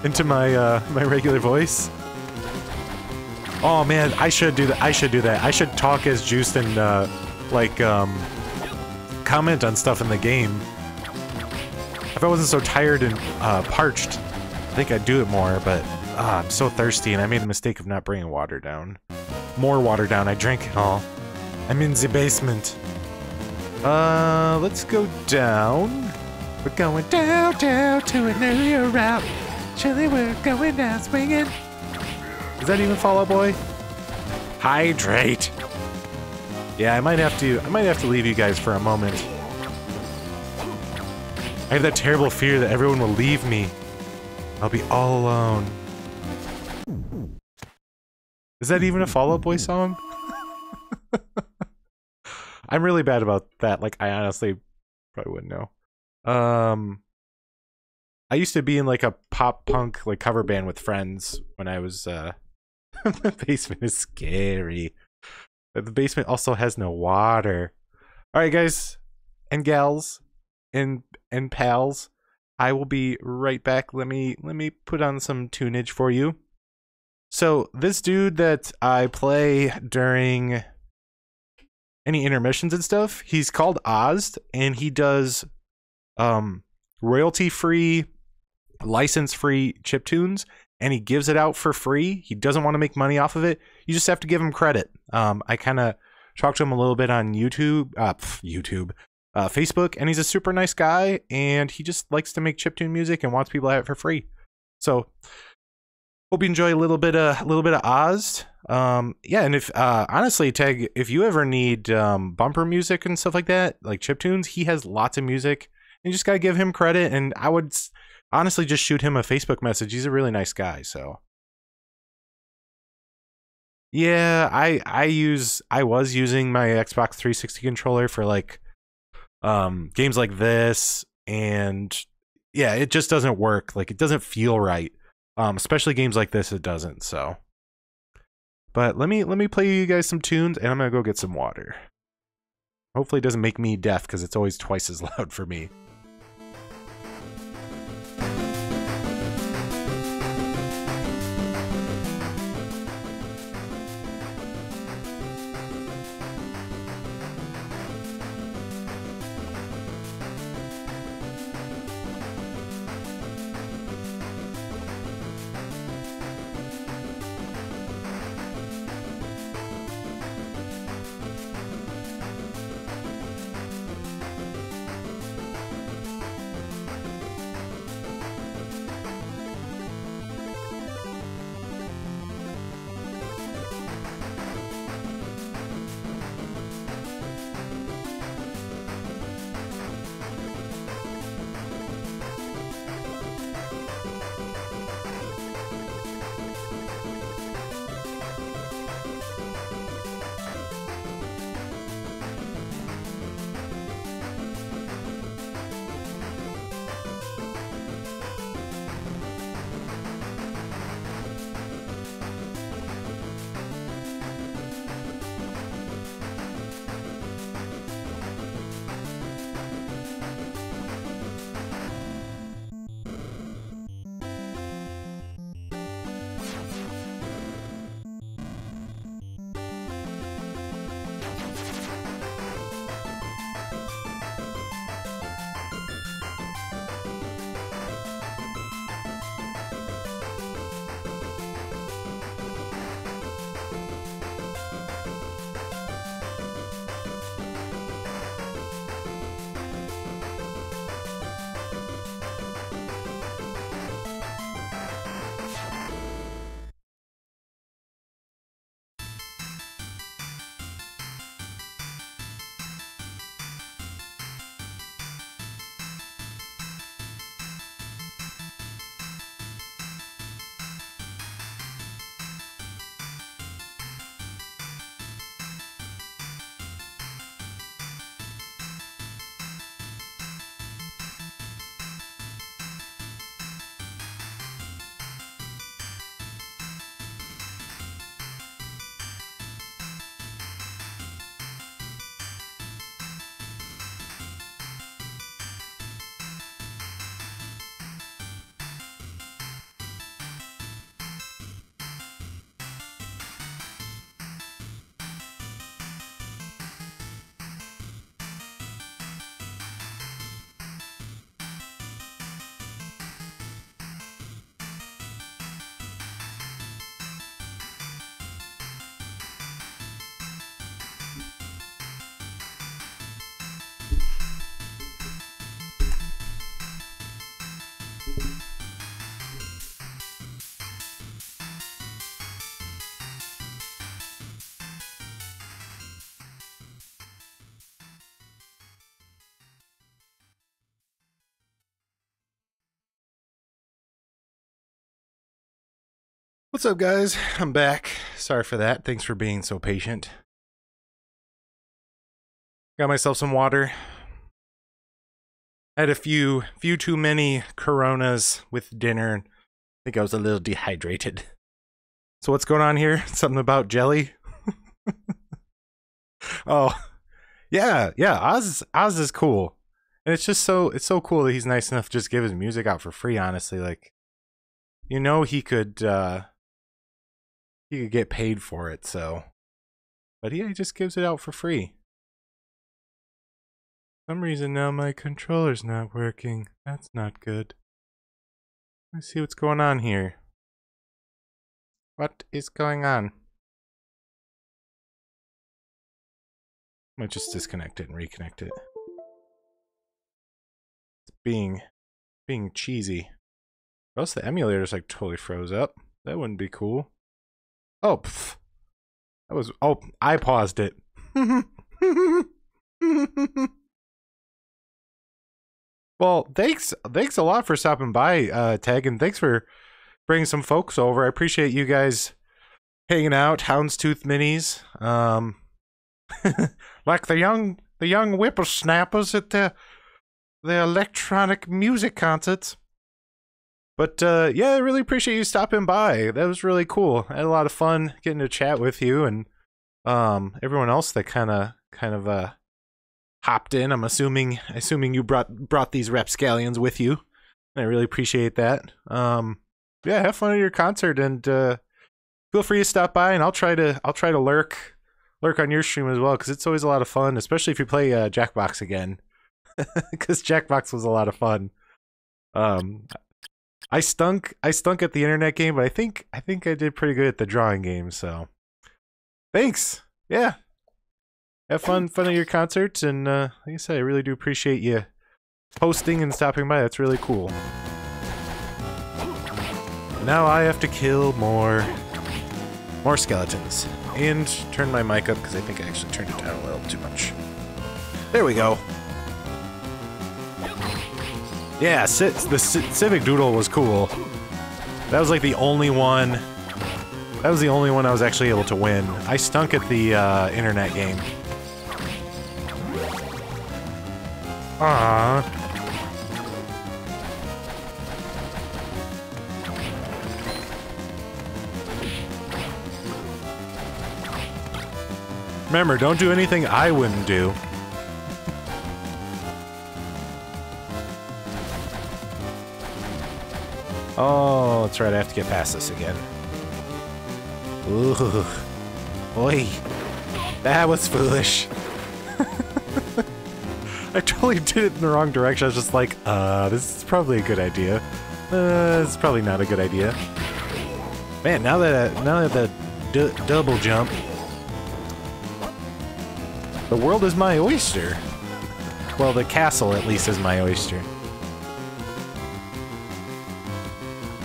into my my regular voice? Oh man, I should do that. I should talk as Juiced and like comment on stuff in the game. If I wasn't so tired and parched, I think I'd do it more. But I'm so thirsty, and I made the mistake of not bringing water down. More water down. I drank it all. I'm in the basement. Let's go down. We're going down to an area route. Chilly, we're going down swinging. Is that even Fall Out Boy? Hydrate. Yeah, I might have to leave you guys for a moment. I have that terrible fear that everyone will leave me. I'll be all alone. Is that even a Fall Out Boy song? I'm really bad about that. Like, I honestly probably wouldn't know. I used to be in like a pop punk like cover band with friends when I was the basement is scary. The basement also has no water. All right, guys and gals and pals, I will be right back. Let me put on some tunage for you. So this dude that I play during any intermissions and stuff, he's called Oz, and he does royalty-free, license-free chiptunes, and he gives it out for free. He doesn't want to make money off of it. You just have to give him credit. I kind of talked to him a little bit on Facebook, and he's a super nice guy, and he just likes to make chiptune music and wants people to have it for free. So hope you enjoy a little bit of Oz. Yeah, and if honestly, Tag, if you ever need bumper music and stuff like that, like chiptunes, he has lots of music. And you just gotta give him credit, and I would honestly just shoot him a Facebook message. He's a really nice guy, so. Yeah, I was using my Xbox 360 controller for like games like this, and yeah, it just doesn't work. Like, it doesn't feel right. Especially games like this, it doesn't, so. But let me play you guys some tunes, and I'm gonna go get some water. Hopefully it doesn't make me deaf, because it's always twice as loud for me. What's up, guys? I'm back. Sorry for that. Thanks for being so patient. Got myself some water. Had a few too many Coronas with dinner. I think I was a little dehydrated. So what's going on here? Something about jelly? Oh, yeah. Oz is cool, and it's so cool that he's nice enough to just give his music out for free. Honestly, like, you know, he could get paid for it. So, but he just gives it out for free. For some reason now my controller's not working. That's not good. Let's see what's going on here. What is going on? I might just disconnect it and reconnect it. It's being cheesy. Or else the emulator's like totally froze up. That wouldn't be cool. Oh, pff. That was, oh, I paused it. Well, thanks a lot for stopping by, Tag, and thanks for bringing some folks over. I appreciate you guys hanging out, Houndstooth minis. Like the young whippersnappers at the electronic music concerts. But yeah, I really appreciate you stopping by. That was really cool. I had a lot of fun getting to chat with you and everyone else that kind of hopped in. I'm assuming you brought these rapscallions with you. I really appreciate that. Yeah, have fun at your concert, and feel free to stop by, and I'll try to lurk on your stream as well, because it's always a lot of fun, especially if you play Jackbox again, because Jackbox was a lot of fun. I stunk at the internet game, but I think I did pretty good at the drawing game. So thanks. Yeah. Have fun at your concerts, and like I said, I really do appreciate you posting and stopping by. That's really cool. Now I have to kill more skeletons. And turn my mic up, because I think I actually turned it down a little too much. There we go. Yeah, the Civic Doodle was cool. That was like the only one. That was the only one I was actually able to win. I stunk at the internet game. Aww. Remember, don't do anything I wouldn't do. Oh, that's right, I have to get past this again. Ooh. Oi. That was foolish. I totally did it in the wrong direction. I was just like, this is probably a good idea. This is probably not a good idea. Man, now that double jump, the world is my oyster. Well, the castle at least is my oyster.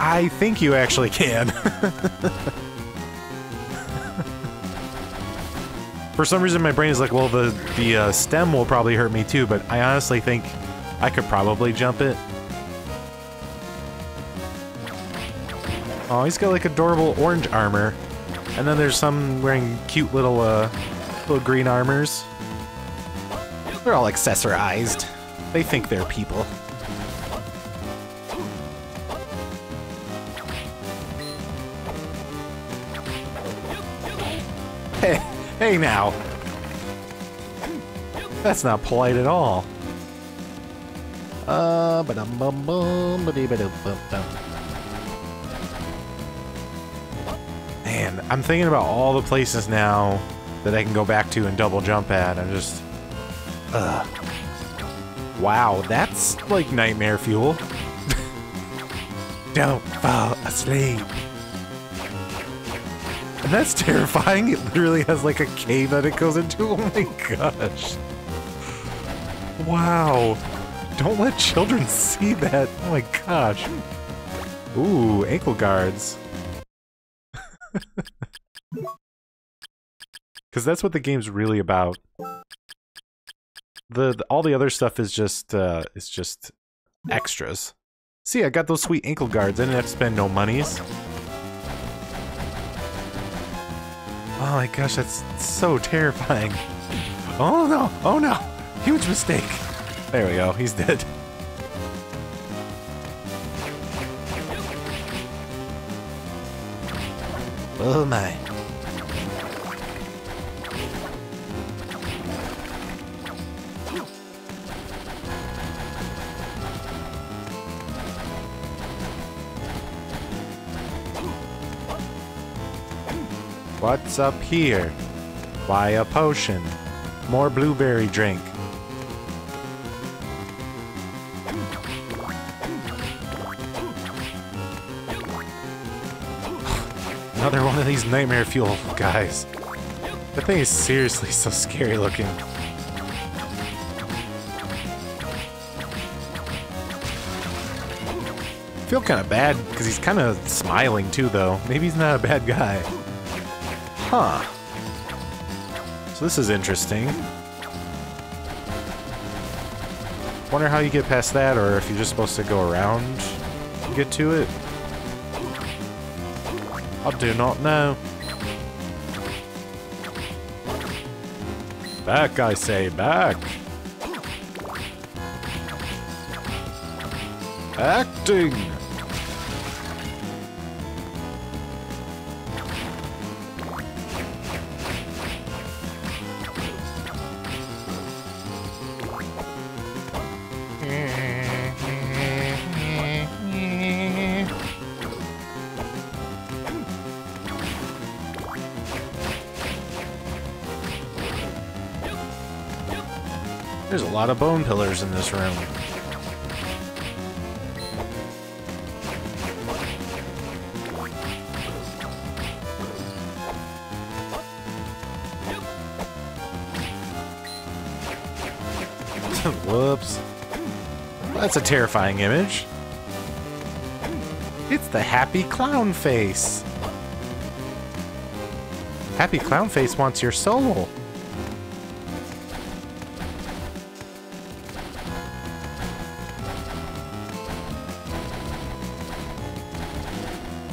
I think you actually can. For some reason my brain is like, well, the stem will probably hurt me too, but I honestly think I could probably jump it. Oh, he's got like adorable orange armor. And then there's some wearing cute little green armors. They're all accessorized. They think they're people. Hey now. That's not polite at all. Man, I'm thinking about all the places now that I can go back to and double jump at. I'm just... Wow, that's like nightmare fuel. Don't fall asleep. And that's terrifying. It literally has like a cave that it goes into. Oh my gosh. Wow. Don't let children see that. Oh my gosh. Ooh, ankle guards. Because that's what the game's really about. All the other stuff is just extras. See, I got those sweet ankle guards. I didn't have to spend no monies. Oh my gosh, that's so terrifying. Oh no, oh no. Huge mistake. There we go, he's dead. Oh my. What's up here? Why a potion? More blueberry drink. Another one of these nightmare fuel guys. That thing is seriously so scary looking. I feel kind of bad because he's kind of smiling too, though. Maybe he's not a bad guy. Huh. So this is interesting. Wonder how you get past that, or if you're just supposed to go around and get to it. I do not know. Back, I say, back. Acting. There's a lot of bone pillars in this room. Whoops. That's a terrifying image. It's the happy clown face. Happy clown face wants your soul.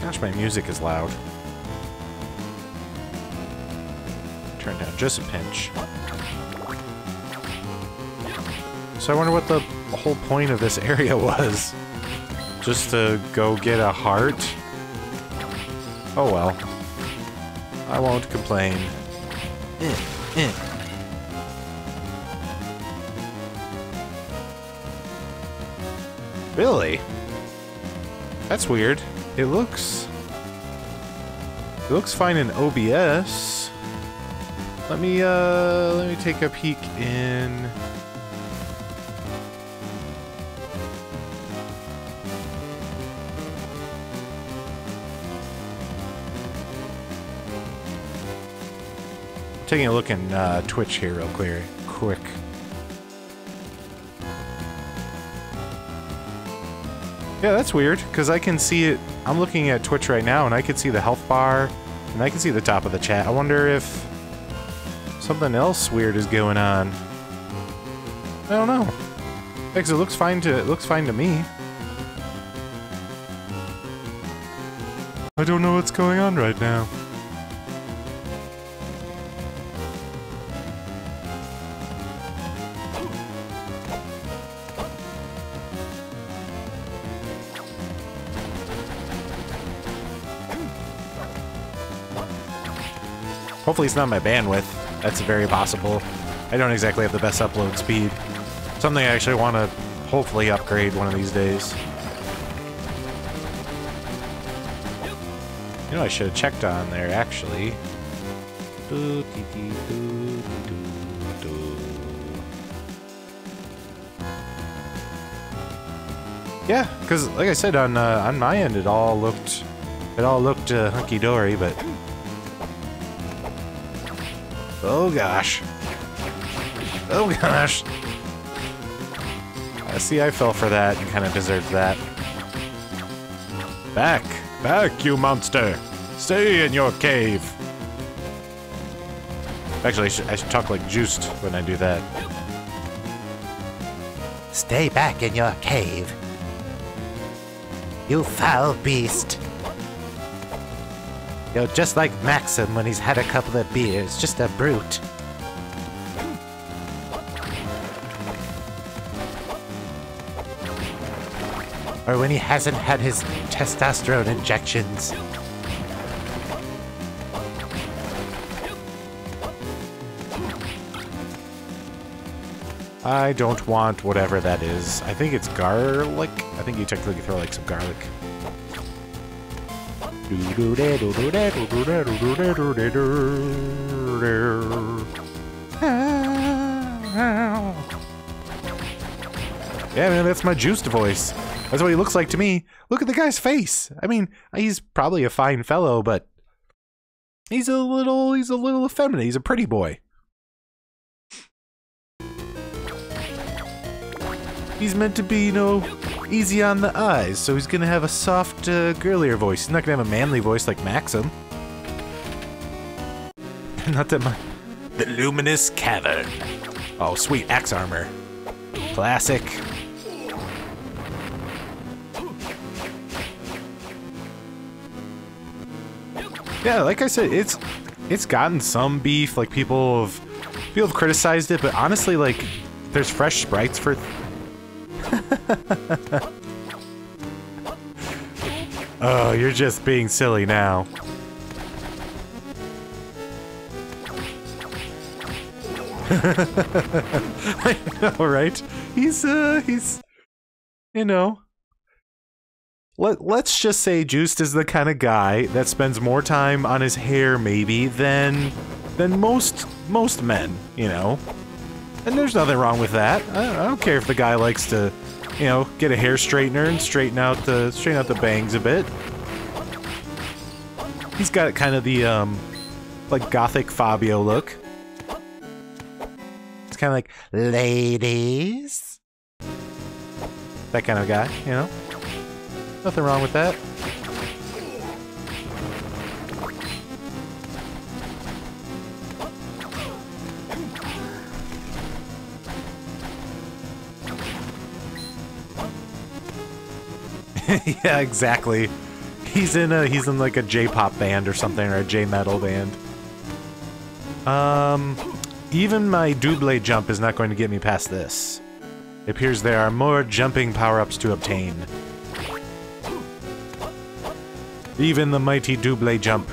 Gosh, my music is loud. Turn down just a pinch. So I wonder what the whole point of this area was. Just to go get a heart? Oh well. I won't complain. Really? That's weird. It looks fine in OBS. Let me take a peek in. Taking a look in Twitch here real quick. Yeah, that's weird, because I can see it. I'm looking at Twitch right now, and I can see the health bar, and I can see the top of the chat. I wonder if something else weird is going on. I don't know. Because it looks fine to me. I don't know what's going on right now. Hopefully it's not my bandwidth. That's very possible. I don't exactly have the best upload speed. Something I actually want to hopefully upgrade one of these days. You know, I should have checked on there, actually. Yeah, because like I said, on my end, it all looked hunky-dory, but... Oh gosh. Oh gosh. See, I fell for that and kind of deserved that. Back! Back, you monster! Stay in your cave! Actually, I should talk like Juiced when I do that. Stay back in your cave. You foul beast. You're just like Maxim when he's had a couple of beers, just a brute. Or when he hasn't had his testosterone injections. I don't want whatever that is. I think it's garlic. I think you technically throw like some garlic. Yeah, man, that's my juiced voice. That's what he looks like to me. Look at the guy's face. I mean, he's probably a fine fellow, but he's a little effeminate. He's a pretty boy. He's meant to be, you know, easy on the eyes, so he's gonna have a soft, girlier voice. He's not gonna have a manly voice like Maxim. Not that much. The Luminous Cavern. Oh, sweet axe armor. Classic. Yeah, like I said, it's gotten some beef. Like people have criticized it, but honestly, like there's fresh sprites for. Oh, you're just being silly now. I know, right? He's, you know. Let's just say Juiced is the kind of guy that spends more time on his hair, maybe, than most men, you know? And there's nothing wrong with that. I don't care if the guy likes to, you know, get a hair straightener and straighten out the bangs a bit. He's got kind of the, like, gothic Fabio look. It's kind of like, ladies. That kind of guy, you know? Nothing wrong with that. Yeah, exactly. He's in like a J-pop band or something, or a J-metal band. Even my double jump is not going to get me past this. It appears there are more jumping power-ups to obtain. Even the mighty double jump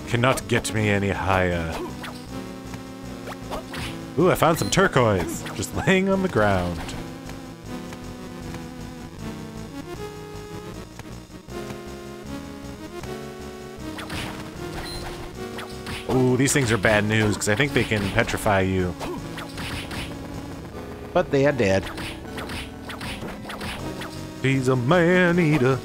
cannot get me any higher. Ooh, I found some turquoise, just laying on the ground. Ooh, these things are bad news, because I think they can petrify you. But they are dead. He's a man-eater.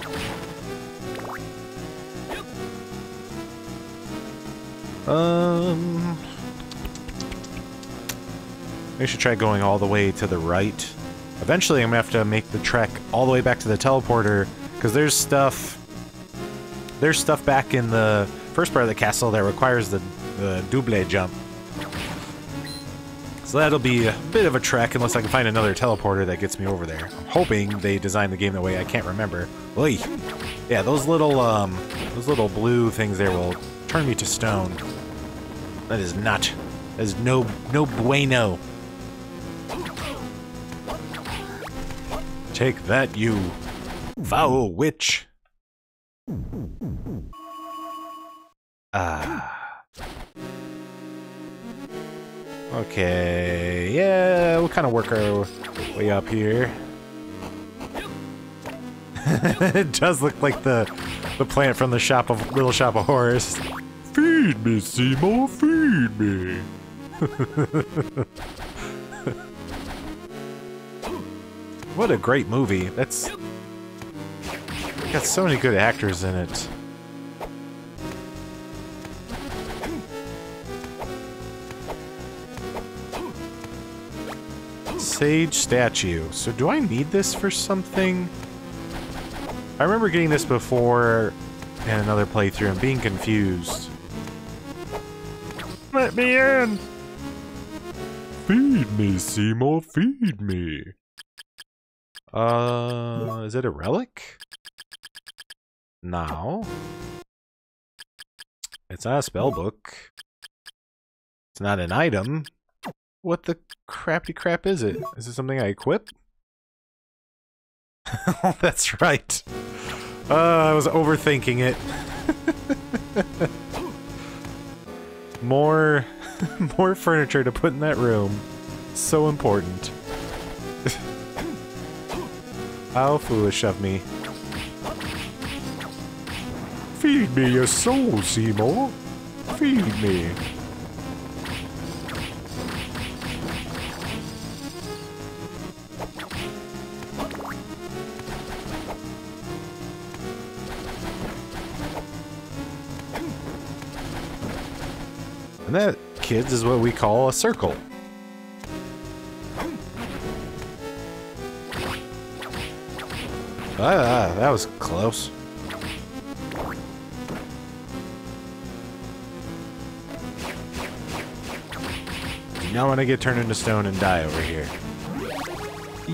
I should try going all the way to the right. Eventually, I'm gonna have to make the trek all the way back to the teleporter, because there's stuff back in the first part of the castle that requires the double jump. So that'll be a bit of a trek unless I can find another teleporter that gets me over there. I'm hoping they designed the game that way. I can't remember. Oy. Yeah, those little blue things there will turn me to stone. That is no bueno. Take that, you foul witch. Okay, yeah, we'll kind of work our way up here. It does look like the plant from the Little Shop of Horrors. Feed me, Seymour, feed me. What a great movie. That's got so many good actors in it. Sage statue. So do I need this for something? I remember getting this before in another playthrough and being confused. Let me in! Feed me, Seymour, feed me. Is it a relic? No. It's not a spell book. It's not an item. What the crappy crap is it? Is it something I equip? Oh, that's right. I was overthinking it. More furniture to put in that room. So important. How foolish of me. Feed me your soul, Seymour. Feed me. And that, kids, is what we call a circle. Ah, that was close. Do not want to get turned into stone and die over here.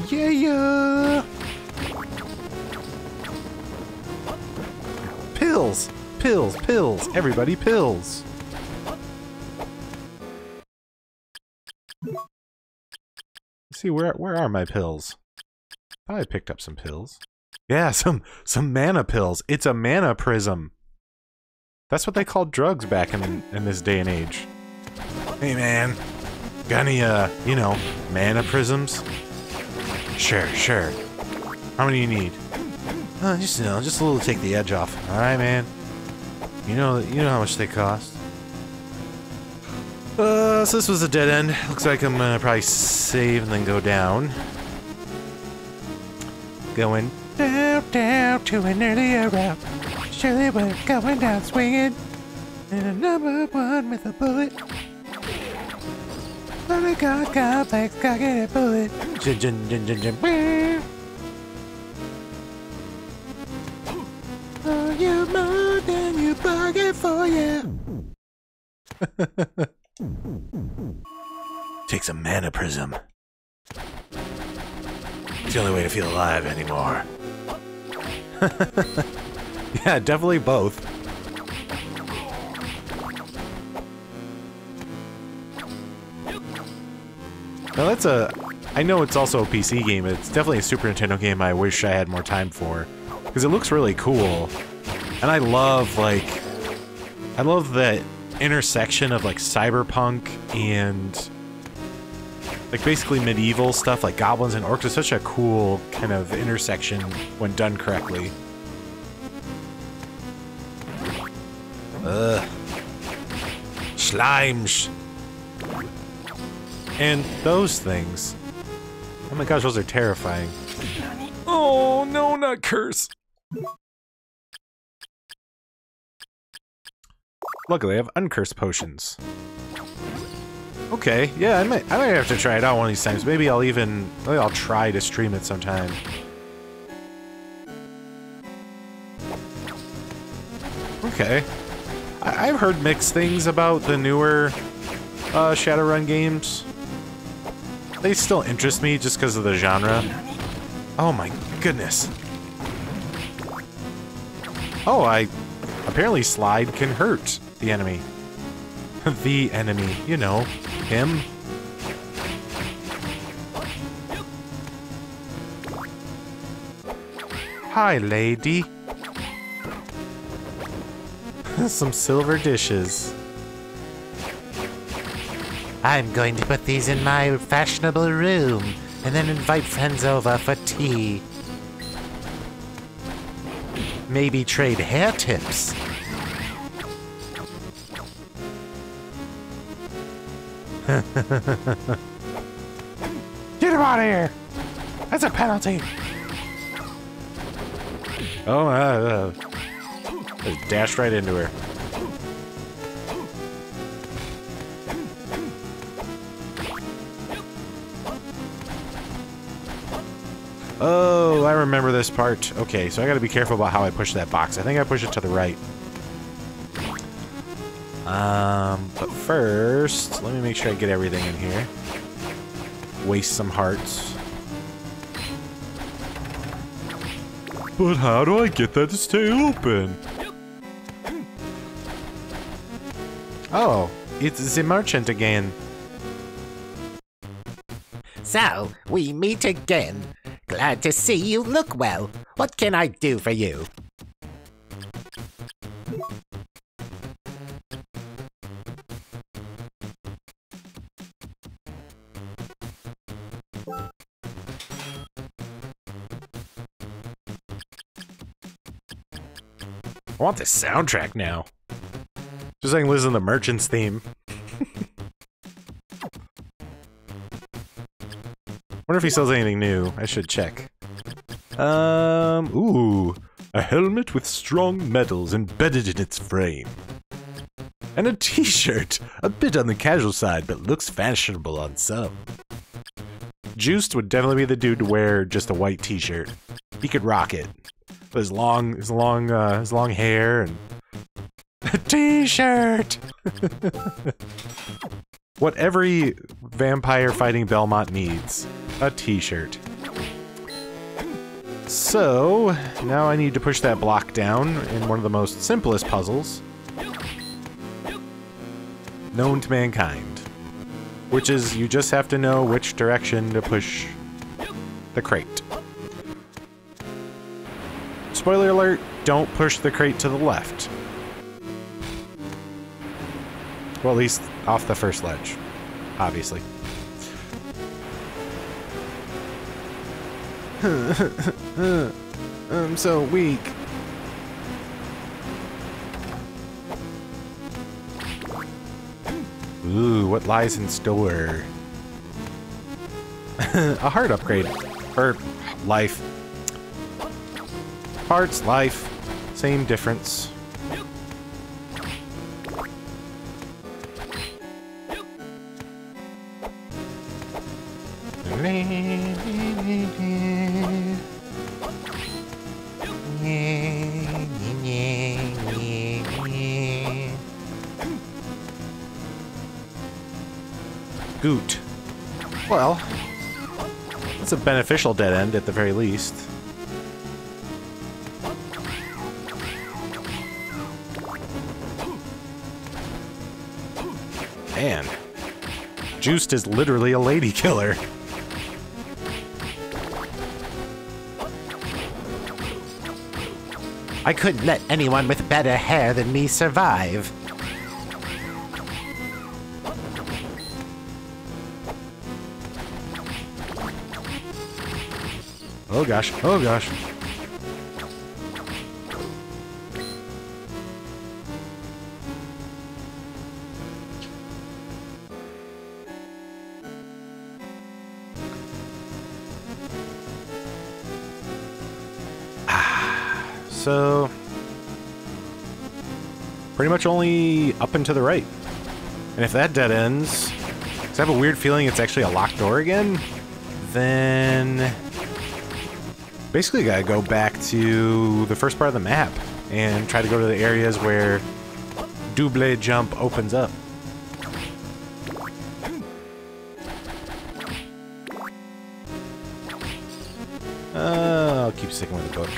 Yeah! Pills! Pills! Pills! Everybody pills! Let's see, where are my pills? I thought I picked up some pills. Yeah, some mana pills. It's a mana prism. That's what they called drugs back in this day and age. Hey man, got any you know, mana prisms? Sure. How many do you need? Just a little to take the edge off. All right, man. You know how much they cost. So this was a dead end. Looks like I'm gonna probably save and then go down. Going down to an earlier route. Surely we're going down swinging. And a number one with a bullet. But I got complex, gotta get a bullet. Oh, you more than you bargained for, yeah. Take some mana prism. It's the only way to feel alive anymore. Yeah, definitely both. Now that's I know it's also a PC game, but it's definitely a Super Nintendo game I wish I had more time for. Because it looks really cool. And I love that intersection of like cyberpunk and like basically medieval stuff like goblins and orcs is such a cool kind of intersection when done correctly. Slimes. And those things. Oh my gosh, those are terrifying. Oh no, not curse. Luckily, I have uncursed potions. Okay, yeah, I might have to try it out one of these times. Maybe I'll try to stream it sometime. Okay. I've heard mixed things about the newer Shadowrun games. They still interest me just because of the genre. Oh my goodness. Oh, apparently slide can hurt the enemy. The enemy, you know, him. Hi, lady. Some silver dishes. I'm going to put these in my fashionable room and then invite friends over for tea. Maybe trade hair tips. Get him out of here! That's a penalty! Oh, just dashed right into her. Oh, I remember this part. Okay, so I gotta be careful about how I push that box. I think I push it to the right. But first, let me make sure I get everything in here. Waste some hearts. But how do I get that to stay open? Oh, it's the merchant again. So, we meet again. Glad to see you look well. What can I do for you? I want this soundtrack now. Just so I can listen to the merchant's theme. Wonder if he sells anything new. I should check. Ooh. A helmet with strong metals embedded in its frame. And a t-shirt. A bit on the casual side, but looks fashionable on some. Juiced would definitely be the dude to wear just a white t-shirt. He could rock it. With his long hair and a t-shirt. What every vampire fighting Belmont needs. A t-shirt. So, now I need to push that block down in one of the most simplest puzzles known to mankind. Which is, you just have to know which direction to push the crate. Spoiler alert, don't push the crate to the left. Well, at least off the first ledge, obviously. I'm so weak. Ooh, what lies in store? A heart upgrade. Or life. Hearts, life, same difference. Goot. Well, that's a beneficial dead end at the very least. Man, Juiced is literally a lady killer. I couldn't let anyone with better hair than me survive. Oh gosh, oh gosh. So, pretty much only up and to the right. And if that dead ends, because I have a weird feeling it's actually a locked door again, then basically gotta go back to the first part of the map and try to go to the areas where double jump opens up. I'll keep sticking with the book.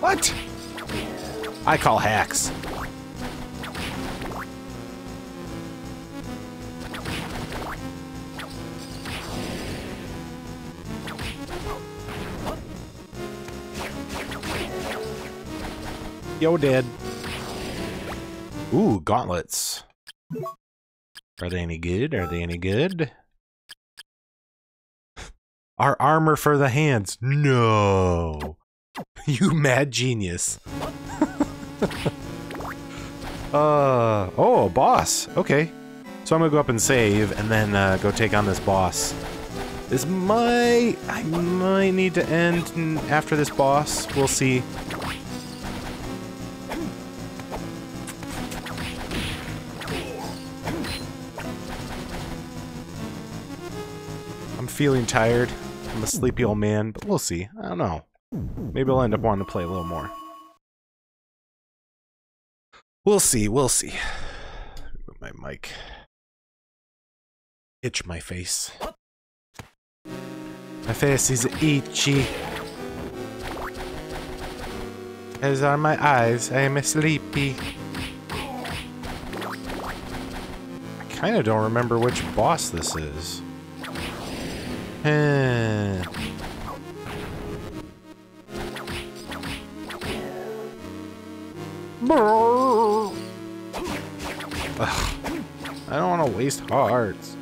What? I call hacks. Yo, dead. Ooh, gauntlets. Are they any good? Are they any good? Our armor for the hands. No. You mad genius. Oh, a boss. Okay. So I'm gonna go up and save, and then go take on this boss. I might need to end after this boss. We'll see. I'm feeling tired. I'm a sleepy old man, but we'll see. I don't know. Maybe I'll end up wanting to play a little more. We'll see, we'll see. Move my mic. Itch my face. My face is itchy. As are my eyes. I am sleepy. kind of don't remember which boss this is. Ugh, I don't want to waste hearts.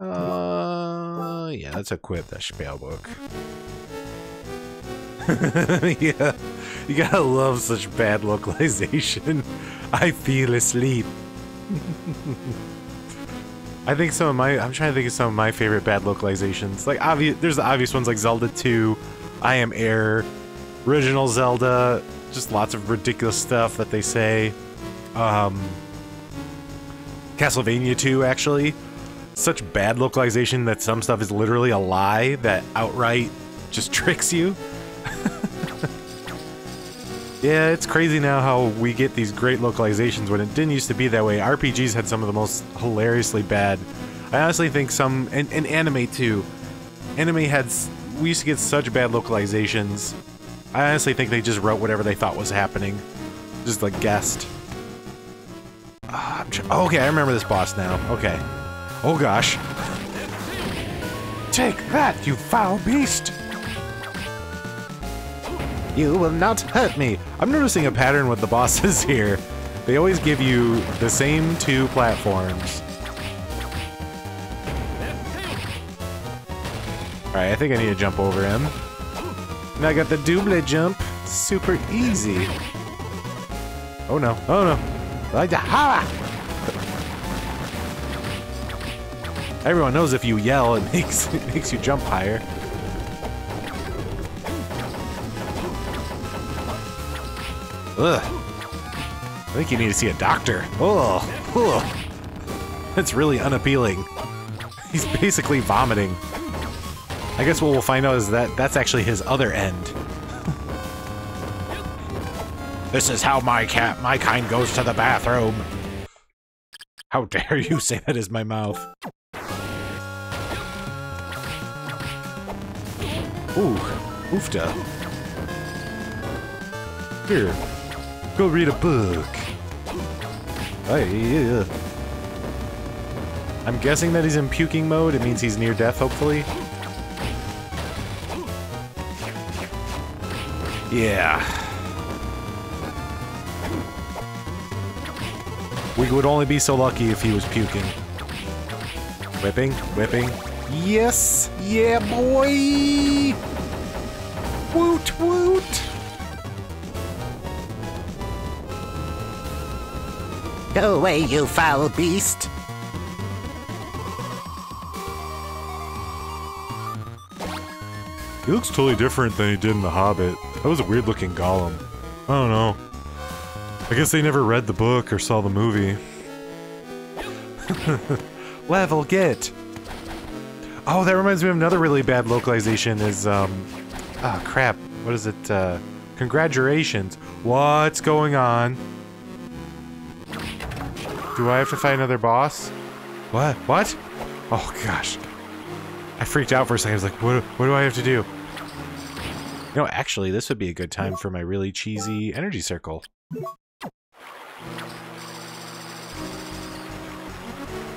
Yeah, let's equip that spell book. Yeah, you gotta love such bad localization. I feel asleep. I think some of my, I'm trying to think of some of my favorite bad localizations. Like, there's the obvious ones like Zelda 2, I Am Air, original Zelda, just lots of ridiculous stuff that they say. Castlevania 2, actually. Such bad localization that some stuff is literally a lie that outright just tricks you. Yeah, it's crazy now how we get these great localizations when it didn't used to be that way. RPGs had some of the most hilariously bad. I honestly think some, and anime too. Anime had, we used to get such bad localizations. I honestly think they just wrote whatever they thought was happening. Just like guessed. Okay, I remember this boss now. Okay. Oh gosh. Take that, you foul beast! You will not hurt me. I'm noticing a pattern with the bosses here. They always give you the same two platforms. Alright, I think I need to jump over him. Now I got the double jump. Super easy. Oh no, oh no. Everyone knows if you yell, it makes you jump higher. Ugh. I think you need to see a doctor. Oh, that's really unappealing. He's basically vomiting. I guess what we'll find out is that that's actually his other end. This is how my kind goes to the bathroom. How dare you say that is my mouth? Ooh, oofta. Here, go read a book. Yeah. I'm guessing that he's in puking mode. It means he's near death, hopefully. Yeah. We would only be so lucky if he was puking. Whipping, whipping. Yes! Yeah, boy! Woot, woot! Go away, you foul beast! He looks totally different than he did in The Hobbit. That was a weird-looking golem. I don't know. I guess they never read the book or saw the movie. Level get! Oh, that reminds me of another really bad localization is, oh crap, what is it, congratulations. What's going on? Do I have to fight another boss? What? What? Oh gosh. I freaked out for a second, I was like, what do I have to do? No, actually, this would be a good time for my really cheesy energy circle.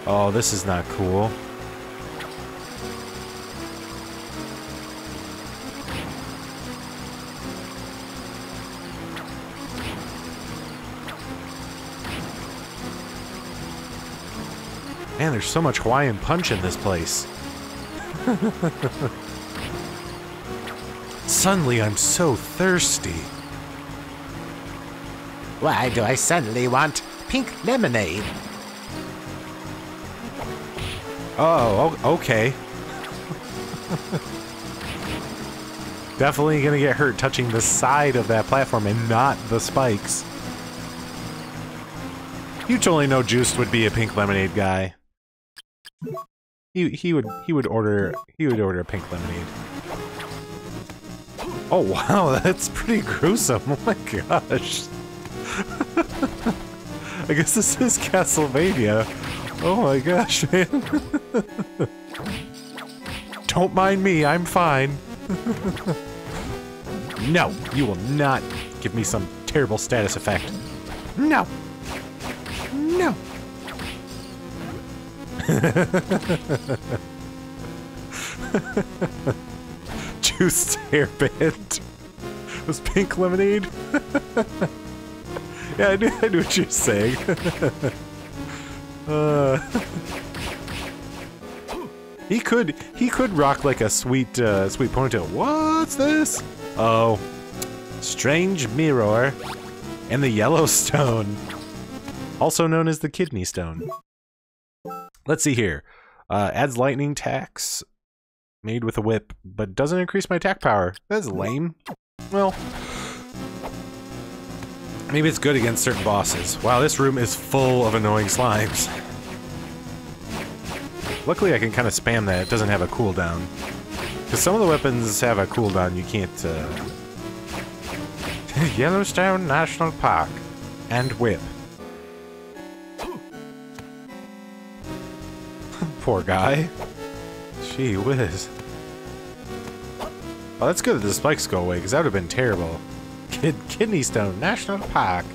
Oh, this is not cool. Man, there's so much Hawaiian punch in this place. Suddenly, I'm so thirsty. Why do I suddenly want pink lemonade? Oh, okay. Definitely gonna get hurt touching the side of that platform and not the spikes. You totally know Juiced would be a pink lemonade guy. He would order a pink lemonade. Oh wow, that's pretty gruesome. Oh my gosh. I guess this is Castlevania. Oh my gosh, man. Don't mind me, I'm fine. No, you will not give me some terrible status effect. No. No. Juiced hairband. Was pink lemonade? Yeah, I knew what you were saying. He could rock like a sweet ponytail. What's this? Oh, strange mirror and the Yellowstone, also known as the kidney stone. Let's see here. Adds lightning tax, made with a whip, but doesn't increase my attack power. That's lame. Well, maybe it's good against certain bosses. Wow, this room is full of annoying slimes. Luckily, I can kind of spam that. It doesn't have a cooldown. Because some of the weapons have a cooldown you can't... Yellowstone National Park. And whip. Poor guy. Gee whiz. Oh, that's good that the spikes go away, because that would have been terrible. Kidney Stone National Park.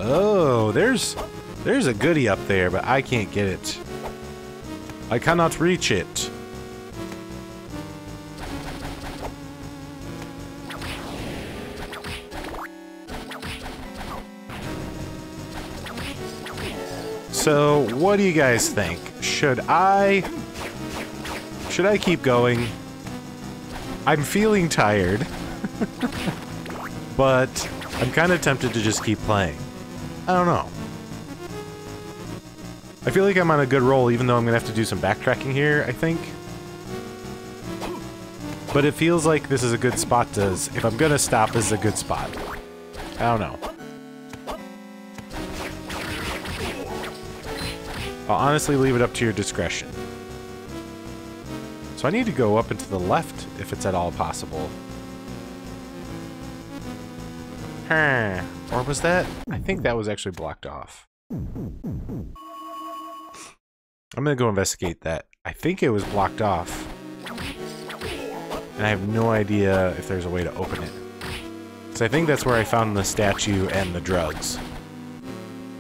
Oh, there's a goodie up there, but I can't get it. I cannot reach it. So, what do you guys think? Should I keep going? I'm feeling tired, but I'm kind of tempted to just keep playing. I don't know. I feel like I'm on a good roll, even though I'm gonna have to do some backtracking here, I think. But it feels like this is a good spot to... If I'm gonna stop, this is a good spot. I don't know. I'll honestly leave it up to your discretion. So I need to go up and to the left, if it's at all possible. Or was that? I think that was actually blocked off. I'm gonna go investigate that. I think it was blocked off. And I have no idea if there's a way to open it. Because I think that's where I found the statue and the drugs.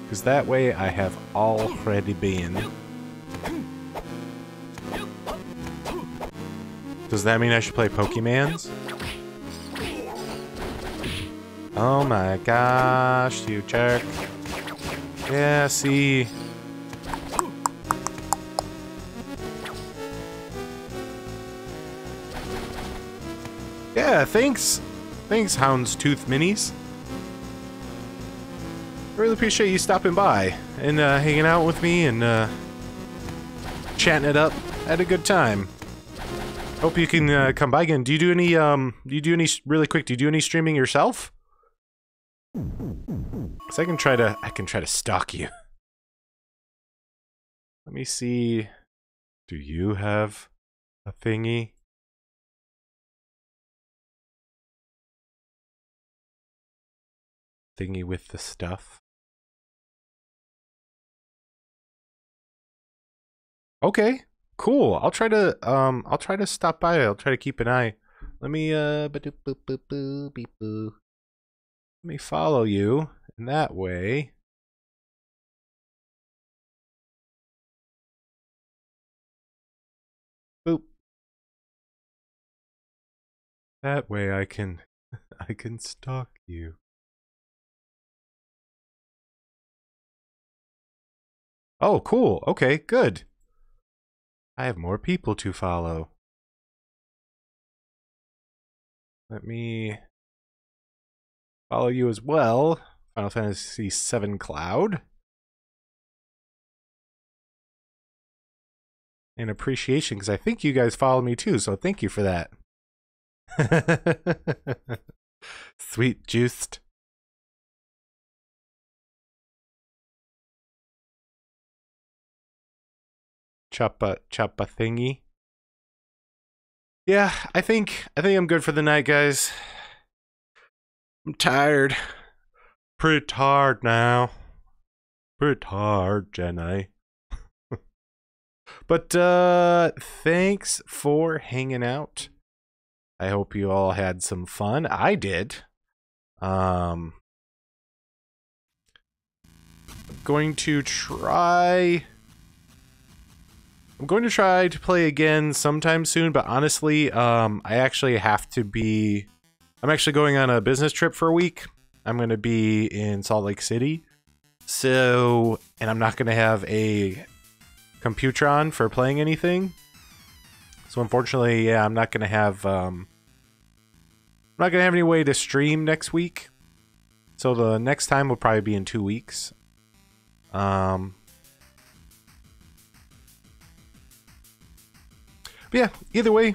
Because that way I have already been. Does that mean I should play Pokemans? Oh my gosh, you jerk. Yeah, see. Yeah, thanks. Thanks, Houndstooth Minis. I really appreciate you stopping by and hanging out with me and chatting it up. Had a good time. Hope you can come by again. Do you do any really quick? Do you do any streaming yourself? Cause I can try to stalk you. Let me see. Do you have a thingy? Thingy with the stuff. Okay, cool. I'll try to stop by. I'll try to keep an eye. Let me let me follow you, and that way... Boop. That way I can stalk you. Oh, cool. Okay, good. I have more people to follow. Let me follow you as well. Final Fantasy VII Cloud. And appreciation, because I think you guys follow me too, so thank you for that. Sweet juiced. Choppa thingy. Yeah, I think I'm good for the night, guys. I'm tired. Pretty tired now. Pretty tired, Jenny. But thanks for hanging out. I hope you all had some fun. I did. going to try... I'm going to try to play again sometime soon, but honestly, I actually have to be... I'm actually going on a business trip for a week. I'm going to be in Salt Lake City. So, and I'm not going to have a Computron for playing anything. So unfortunately, yeah, I'm not going to have any way to stream next week. So the next time will probably be in 2 weeks. But yeah, either way,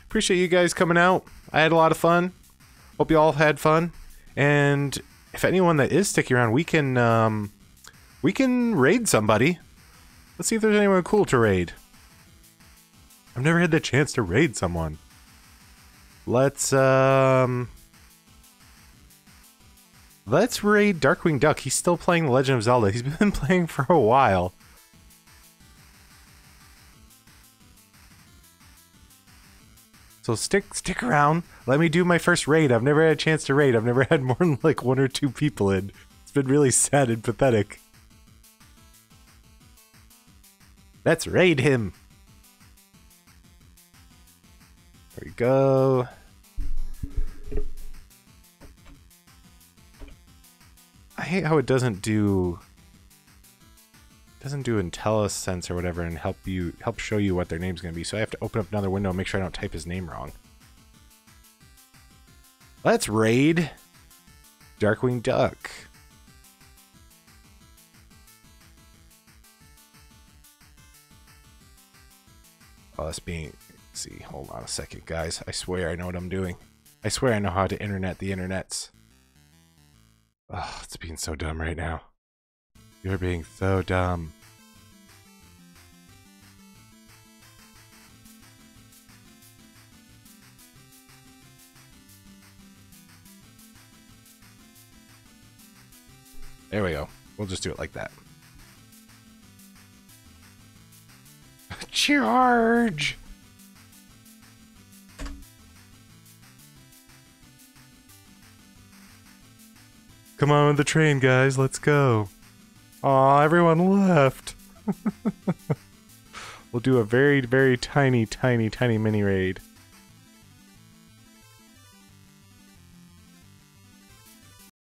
appreciate you guys coming out. I had a lot of fun. Hope you all had fun. And if anyone that is sticking around, we can raid somebody. Let's see if there's anyone cool to raid. I've never had the chance to raid someone. Let's raid Darkwing Duck. He's still playing The Legend of Zelda. He's been playing for a while. So stick around. Let me do my first raid. I've never had a chance to raid. I've never had more than like 1 or 2 people in. It's been really sad and pathetic. Let's raid him. There we go. I hate how it doesn't do IntelliSense or whatever and help show you what their name's gonna be. So I have to open up another window and make sure I don't type his name wrong. Let's raid Darkwing Duck. Oh, that's being... Let's see, hold on a second, guys. I swear I know what I'm doing. I swear I know how to internet the internets. Oh, it's being so dumb right now. You're being so dumb. There we go. We'll just do it like that. Charge! Come on with the train, guys. Let's go. Aw, everyone left. We'll do a very, very tiny, tiny, tiny mini raid.